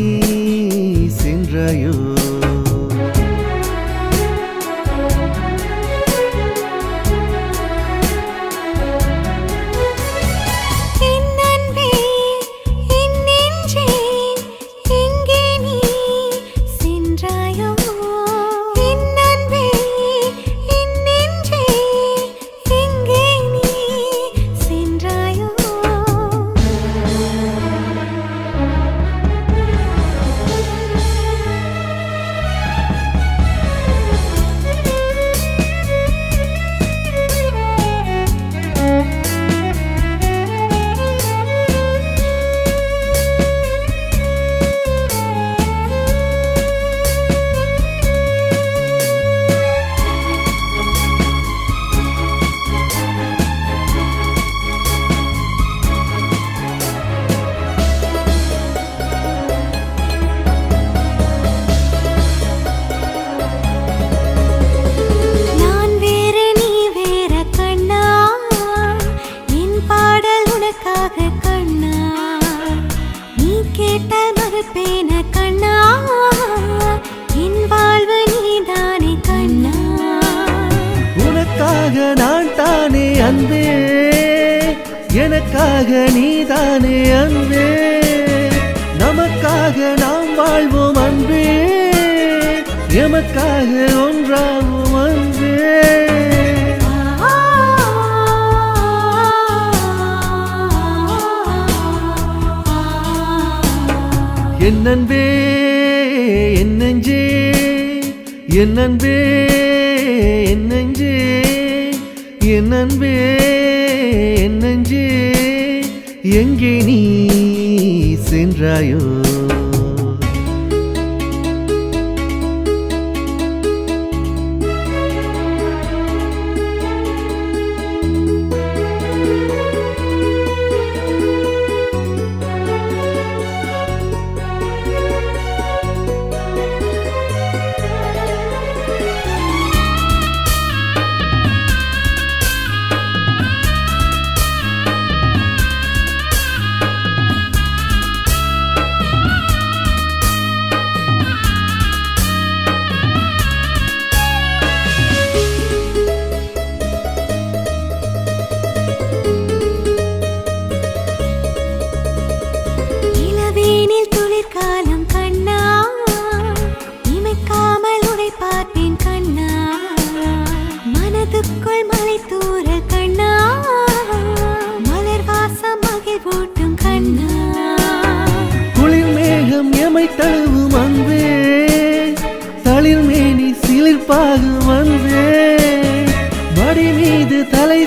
சென்றாயோ? எனக்காக நீதானே அன்பே, நமக்காக நாம் வாழ்வோம் அன்பே, எமக்காக ஒன்றாவோம் அன்பே. என்னன்பே என்னஞ்சே என்னன்பே என்னஞ்சே என்னன்பே என்னஞ்சே எங்கே நீ சென்றாயோ?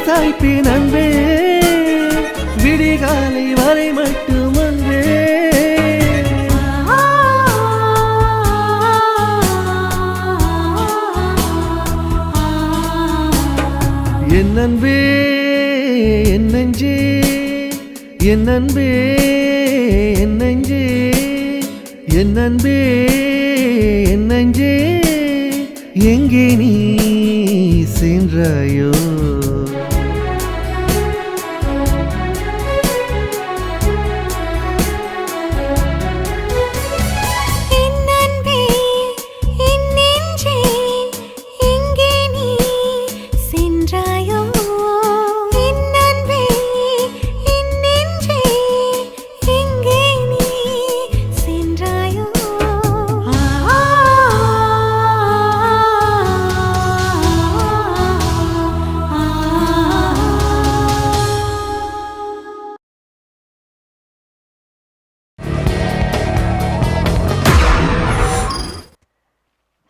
சாய்ப்பேன் அன்பே விடிகாலை வரை மட்டும் அன்பே என் அன்பே என் நெஞ்சே என் அன்பே என் நெஞ்சே என் அன்பே என் நெஞ்சே எங்கே நீ சென்றாயோ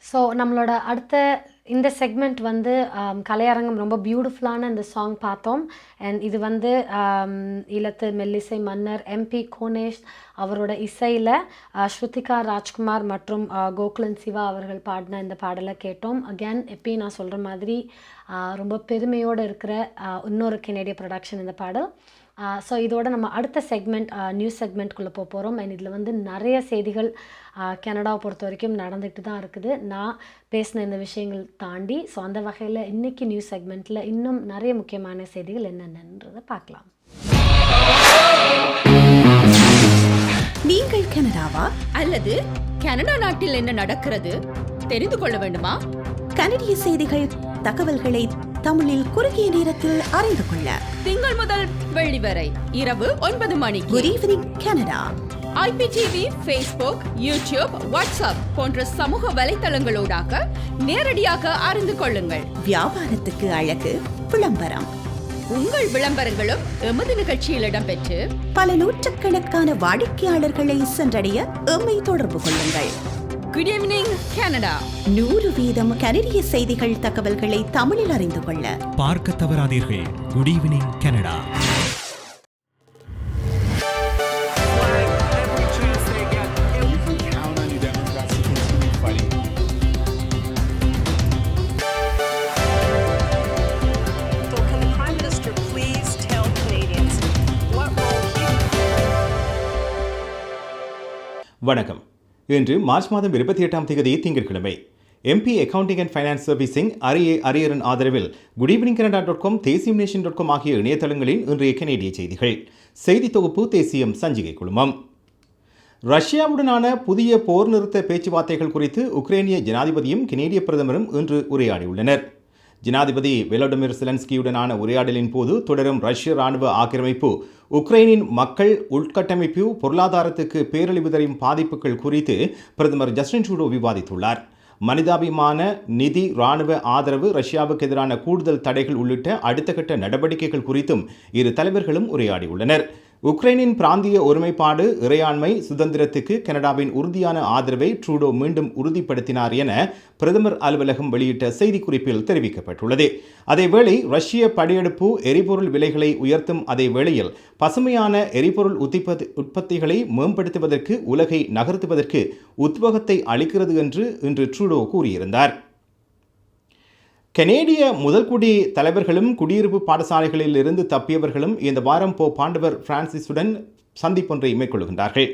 ஸோ நம்மளோட அடுத்த இந்த செக்மெண்ட் வந்து கலையரங்கம் ரொம்ப பியூட்டிஃபுல்லான இந்த சாங் பார்த்தோம். அண்ட் இது வந்து ஈழத்து மெல்லிசை மன்னர் எம்பி கோனேஷ் அவரோட இசையில் ஸ்ருதிகா ராஜ்குமார் மற்றும் கோகுலன் சிவா அவர்கள் பாடின இந்த பாடலை கேட்டோம். அகேன் எப்பயும் நான் சொல்கிற மாதிரி ரொம்ப பெருமையோடு இருக்கிற இன்னொரு கெனேடிய ப்ரொடக்ஷன் இந்த பாடல். ஸோ இதோட நம்ம அடுத்த செக்மெண்ட் நியூஸ் செக்மெண்ட்குள்ளே போகிறோம். அண்ட் இதில் வந்து நிறைய செய்திகள் கனடாவை பொறுத்த வரைக்கும் நடந்துகிட்டு தான் இருக்குது, நான் பேசின இந்த விஷயங்கள் தாண்டி. ஸோ அந்த வகையில் இன்றைக்கி நியூஸ் செக்மெண்ட்டில் இன்னும் நிறைய முக்கியமான செய்திகள் என்னென்னன்றதை பார்க்கலாம். நீங்கள் கனடாவா அல்லது கனடா நாட்டில் என்ன நடக்கிறது தெரிந்து கொள்ள வேண்டுமா? கனடிய செய்திகள் தகவல்களை தமிழில் குறுகிய நேரத்தில் அறிந்து கொள்ள திங்கள் முதல் வெள்ளி வரை இரவு 9 மணிக்கு good evening Canada IPTV, Facebook, YouTube, WhatsApp போன்ற சமூக வலைத்தளங்களோடாக நேரடியாக அறிந்து கொள்ளுங்கள். வியாபாரத்துக்கு அழகு விளம்பரம். உங்கள் விளம்பரங்களும் எமது நிகழ்ச்சியில் இடம்பெற்று பல நூற்றுக்கணக்கான வாடிக்கையாளர்களை சென்றடைய எம்மை தொடர்பு கொள்ளுங்கள். Good evening Canada. 100% கனடிய செய்திகள் தகவல்களை தமிழில் அறிந்து கொள்ள பார்க்க தவறாதீர்கள். Good evening Canada. வணக்கம். இன்று மார்ச் மாதம் 28ஆம் தேதி திங்கட்கிழமை. MP accounting and finance servicing Hariharan ஆதரவில் குட் ஈவினிங் கனடா.com, தேசியம்நேஷன்.com ஆகிய இணையதளங்களின் இன்றைய கனேடிய செய்திகள். செய்தி தொகுப்பு தேசியம் சஞ்சிகை குழுமம். ரஷ்யாவுடனான புதிய போர் நிறுத்த பேச்சுவார்த்தைகள் குறித்து உக்ரைனிய ஜனாதிபதியும் கனேடிய பிரதமரும் இன்று உரையாடியுள்ளனர். ஜனாதிபதி வெலோடிமிர் செலன்ஸ்கியுடனான உரையாடலின் போது தொடரும் ரஷ்ய ராணுவ ஆக்கிரமிப்பு, உக்ரைனின் மக்கள் உள்கட்டமைப்பு, பொருளாதாரத்துக்கு பேரழிவு தரும் பாதிப்புகள் குறித்து பிரதமர் ஜஸ்டின் ட்ரூடோ விவாதித்துள்ளார். மனிதாபிமான நிதி, ராணுவ ஆதரவு, ரஷ்யாவுக்கு எதிரான கூடுதல் தடைகள் உள்ளிட்ட அடுத்த கட்ட நடவடிக்கைகள் குறித்தும் இரு தலைவர்களும் உரையாடியுள்ளனர். உக்ரைனின் பிராந்திய ஒருமைப்பாடு, இறையாண்மை, சுதந்திரத்துக்கு கனடாவின் உறுதியான ஆதரவை ட்ரூடோ மீண்டும் உறுதிப்படுத்தினார் என பிரதமர் அலுவலகம் வெளியிட்ட செய்திக்குறிப்பில் தெரிவிக்கப்பட்டுள்ளது. அதேவேளை ரஷ்ய படையெடுப்பு எரிபொருள் விலைகளை உயர்த்தும் அதே வேளையில் பசுமையான எரிபொருள் உற்பத்திகளை மேம்படுத்துவதற்கு, உலகை நகர்த்துவதற்கு உத்வேகத்தை அளிக்கிறது என்று இன்று ட்ரூடோ கூறியிருந்தார். கனேடிய முதல்குடி தலைவர்களும் குடியிருப்பு பாடசாலைகளில் இருந்து தப்பியவர்களும் இந்த வாரம் போப்பாண்டவர் பிரான்சிஸுடன் சந்திப்பொன்றை மேற்கொள்கின்றார்கள்.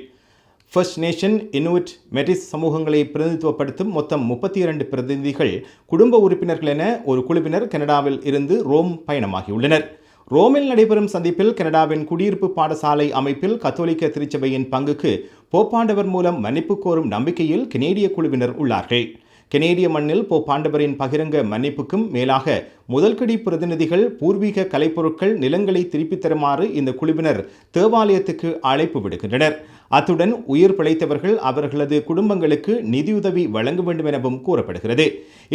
ஃபர்ஸ்ட் நேஷன், இனுயிட், மெட்டிஸ் சமூகங்களை பிரதிநிதித்துவப்படுத்தும் மொத்தம் 32 பிரதிநிதிகள், குடும்ப உறுப்பினர்கள் என ஒரு குழுவினர் கனடாவில் இருந்து ரோம் பயணமாகியுள்ளனர். ரோமில் நடைபெறும் சந்திப்பில் கனடாவின் குடியிருப்பு பாடசாலை அமைப்பில் கத்தோலிக்க திருச்சபையின் பங்குக்கு போப்பாண்டவர் மூலம் மன்னிப்பு கோரும் நம்பிக்கையில் கனேடிய குழுவினர் உள்ளார்கள். கனேடிய மண்ணில் போப்பாண்டவரின் பகிரங்க மன்னிப்புக்கும் மேலாக முதல்கடி பிரதிநிதிகள் பூர்வீக கலைப்பொருட்கள், நிலங்களை திருப்பித் தருமாறு இந்த குழுவினர் தேவாலயத்துக்கு அழைப்பு விடுக்கின்றனர். அத்துடன் உயிர் பிழைத்தவர்கள் அவர்களது குடும்பங்களுக்கு நிதியுதவி வழங்க வேண்டும் எனவும் கூறப்படுகிறது.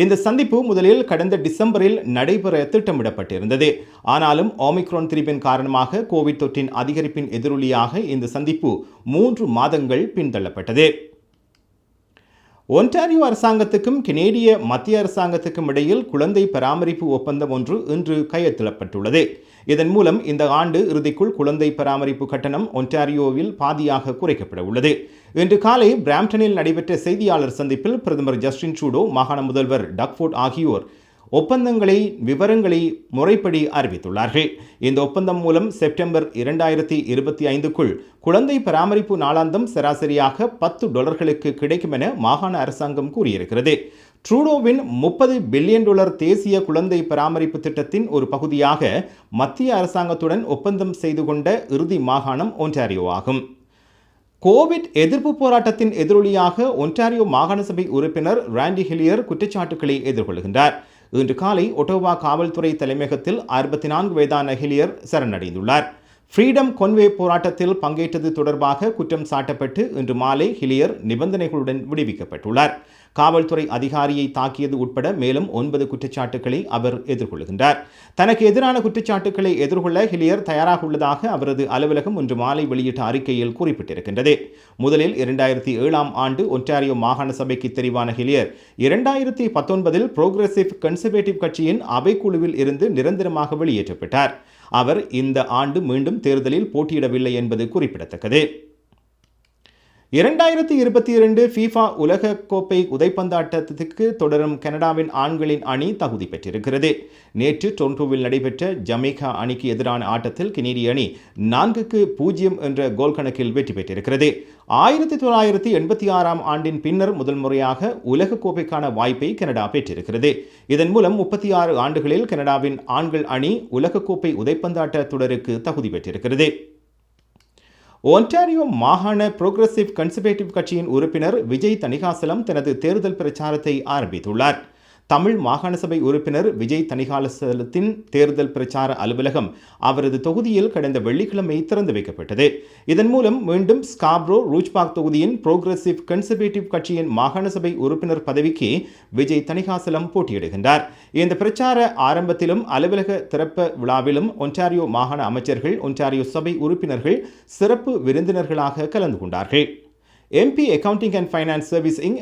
இந்த சந்திப்பு முதலில் கடந்த டிசம்பரில் நடைபெற திட்டமிடப்பட்டிருந்தது. ஆனாலும் ஓமிக்ரான் திரிபின் காரணமாக கோவிட் தொற்றின் அதிகரிப்பின் எதிரொலியாக இந்த சந்திப்பு 3 மாதங்கள் பின்தள்ளப்பட்டது. ஒன்டாரியோ அரசாங்கத்துக்கும் கனேடிய மத்திய அரசாங்கத்துக்கும் இடையில் குழந்தை பராமரிப்பு ஒப்பந்தம் ஒன்று இன்று கையெழுத்திடப்பட்டுள்ளது. இதன் மூலம் இந்த ஆண்டு இறுதிக்குள் குழந்தை பராமரிப்பு கட்டணம் ஒன்டாரியோவில் பாதியாக குறைக்கப்பட உள்ளது. இன்று காலை பிராம்டனில் நடைபெற்ற செய்தியாளர் சந்திப்பில் பிரதமர் ஜஸ்டின் ட்ரூடோ, மாகாண முதல்வர் டக்ஃபோர்ட் ஆகியோர் ஒப்பந்தங்களை விவரங்களை முறைப்படி அறிவித்துள்ளார்கள். இந்த ஒப்பந்தம் மூலம் செப்டம்பர் 2025க்குள் குழந்தை பராமரிப்பு நாளாந்தம் சராசரியாக $10 கிடைக்கும் என மாகாண அரசாங்கம் கூறியிருக்கிறது. ட்ரூடோவின் $30 பில்லியன் தேசிய குழந்தை பராமரிப்பு திட்டத்தின் ஒரு பகுதியாக மத்திய அரசாங்கத்துடன் ஒப்பந்தம் செய்து கொண்ட இறுதி மாகாணம் ஒன்டாரியோ ஆகும். கோவிட் எதிர்ப்பு போராட்டத்தின் எதிரொலியாக ஒன்டாரியோ மாகாண சபை உறுப்பினர் ராண்டி ஹிலியர் குற்றச்சாட்டுகளை எதிர்கொள்கின்றார். இன்று காலை ஒட்டோவா காவல்துறை தலைமையகத்தில் 64 வயதான ஹிலியர் சரணடைந்துள்ளார். ஃப்ரீடம் கொன்வே போராட்டத்தில் பங்கேற்றது தொடர்பாக குற்றம் சாட்டப்பட்டு இன்று மாலை ஹிலியர் நிபந்தனைகளுடன் விடுவிக்கப்பட்டுள்ளார். காவல்துறை அதிகாரியை தாக்கியது உட்பட மேலும் 9 குற்றச்சாட்டுகளை அவர் எதிர்கொள்கின்றார். தனக்கு எதிரான குற்றச்சாட்டுகளை எதிர்கொள்ள ஹிலியர் தயாராக உள்ளதாக அவரது அலுவலகம் இன்று மாலை வெளியிட்ட அறிக்கையில் குறிப்பிட்டிருக்கின்றது. முதலில் 2007ஆம் ஆண்டு ஒன்டாரியோ மாகாண சபைக்கு தெரிவான ஹிலியர் 2019இல் புரோகிரசிவ் கன்சர்வேட்டிவ் கட்சியின் அவைக்குழுவில் இருந்து நிரந்தரமாக வெளியேற்றப்பட்டார். அவர் இந்த ஆண்டு மீண்டும் தேர்தலில் போட்டியிடவில்லை என்பது குறிப்பிடத்தக்கது. 2022 FIFA உலக கோப்பை உதைப்பந்தாட்டத்துக்கு தொடரும் கனடாவின் ஆண்களின் அணி தகுதி பெற்றிருக்கிறது. நேற்று டொரண்டோவில் நடைபெற்ற ஜமைக்கா அணிக்கு எதிரான ஆட்டத்தில் கனேடிய அணி 4-0 என்ற கோல் கணக்கில் வெற்றி பெற்றிருக்கிறது. 1986ஆம் ஆண்டின் பின்னர் முதல் முறையாக உலக கோப்பைக்கான வாய்ப்பை கனடா பெற்றிருக்கிறது. இதன் மூலம் 36 ஆண்டுகளில் கனடாவின் ஆண்கள் அணி உலக கோப்பை உதைப்பந்தாட்ட தொடருக்கு தகுதி பெற்றிருக்கிறது. ஒன்டாரியோ மாகாண புரோகிரசிவ் கன்சர்வேட்டிவ் கட்சியின் உறுப்பினர் விஜய் தணிகாசலம் தனது தேர்தல் பிரச்சாரத்தை ஆரம்பித்துள்ளார். தமிழ் மாகாண சபை உறுப்பினர் விஜய் தணிகாசலத்தின் தேர்தல் பிரச்சார அலுவலகம் அவரது தொகுதியில் கடந்த வெள்ளிக்கிழமை திறந்து வைக்கப்பட்டது. இதன் மூலம் மீண்டும் ஸ்காப்ரோ ரூச்பாக் தொகுதியின் புரோகிரசிவ் கன்சர்வேட்டிவ் கட்சியின் மாகாண சபை உறுப்பினர் பதவிக்கு விஜய் தணிகாசலம் போட்டியிடுகின்றார். இந்த பிரச்சார ஆரம்பத்திலும் அலுவலக திறப்பு விழாவிலும் ஒன்டாரியோ மாகாண அமைச்சர்கள், ஒன்டாரியோ சபை உறுப்பினர்கள் சிறப்பு விருந்தினர்களாக கலந்து கொண்டார்கள். MP accounting and finance service Inc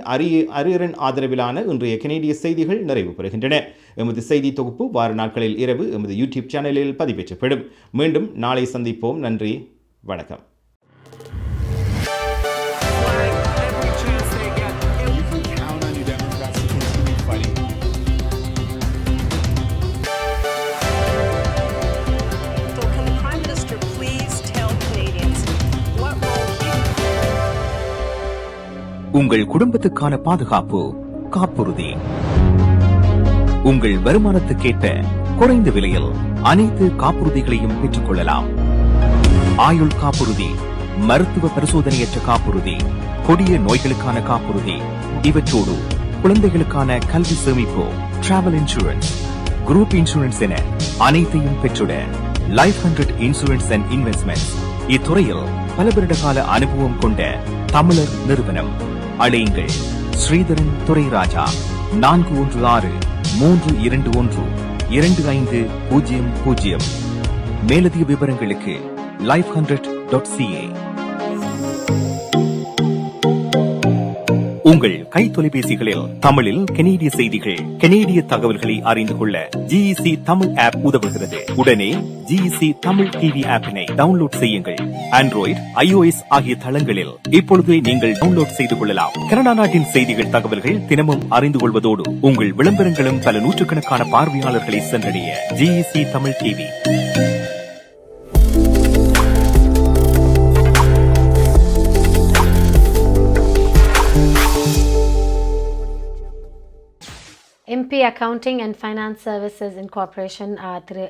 Ariyaran ஆதரவிலான இன்றைய கனேடிய செய்திகள் நிறைவு பெறுகின்றன. எமது செய்தி தொகுப்பு வார நாட்களில் இரவு எமது யூடியூப் சேனலில் பதிவேற்றப்படும். மீண்டும் நாளை சந்திப்போம். நன்றி, வணக்கம். உங்கள் குடும்பத்துக்கான பாதுகாப்பு காப்புறுதி. உங்கள் வருமானத்துக்கேற்ப குறைந்த விலையில் அனைத்து காப்புறுதிகளையும் பெற்றுக் கொள்ளலாம். ஆயுள் காப்புறுதி, மருத்துவ பரிசோதனையற்ற காப்புறுதி, கொடிய நோய்களுக்கான காப்புறுதி, இவற்றோடு குழந்தைகளுக்கான கல்வி சேமிப்பு, டிராவல் இன்சூரன்ஸ், குரூப் இன்சூரன்ஸ் என அனைத்தையும் பெற்றுட லைஃப் 100 இன்சூரன்ஸ் அண்ட் இன்வெஸ்ட்மெண்ட்ஸ் இத்துறையில் பல வருட கால அனுபவம் கொண்ட தமிழர் நிறுவனம். அழையுங்கள் ஸ்ரீதரன் துரைராஜா 416-321-2500. மேலதிக விவரங்களுக்கு life100.ca. உங்கள் கை தொலைபேசிகளில் தமிழில் கனேடிய செய்திகள், கனேடிய தகவல்களை அறிந்து கொள்ள GEC தமிழ் ஆப் உதவுகிறது. உடனே GEC தமிழ் டிவி ஆப்பினை டவுன்லோட் செய்யுங்கள். ஆண்ட்ராய்டு, iOS ஆகிய தளங்களில் இப்பொழுதே நீங்கள் டவுன்லோட் செய்து கொள்ளலாம். கனடா நாட்டின் செய்திகள், தகவல்கள் தினமும் அறிந்து கொள்வதோடு உங்கள் விளம்பரங்களும் பல நூற்றுக்கணக்கான பார்வையாளர்களை சென்றடைய GEC Tamil TV. MP accounting and finance services incorporation Thiru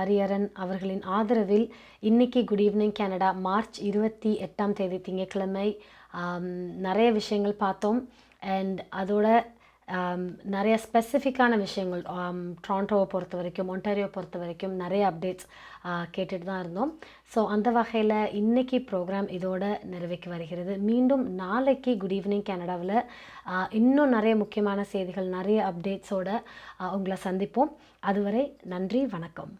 Ariyaran அவர்களின் ஆதரவில் இன்னைக்கு குட் ஈவினிங் கனடா மார்ச் 28ஆம் தேதி திங்கட்கிழமை நிறைய விஷயங்கள் பார்த்தோம். அண்ட் அதோட நிறைய ஸ்பெசிஃபிக்கான விஷயங்கள் டொரண்டோவை பொறுத்த வரைக்கும், ஒன்டாரியோ பொறுத்த வரைக்கும் நிறைய அப்டேட்ஸ் கேட்டுட்டு தான் இருந்தோம். ஸோ அந்த வகையில் இன்றைக்கி ப்ரோக்ராம் இதோட நிறைவேற்றி வருகிறது. மீண்டும் நாளைக்கு குட் ஈவினிங் கனடாவில் இன்னும் நிறைய முக்கியமான செய்திகள், நிறைய அப்டேட்ஸோடு உங்களை சந்திப்போம். அதுவரை நன்றி, வணக்கம்.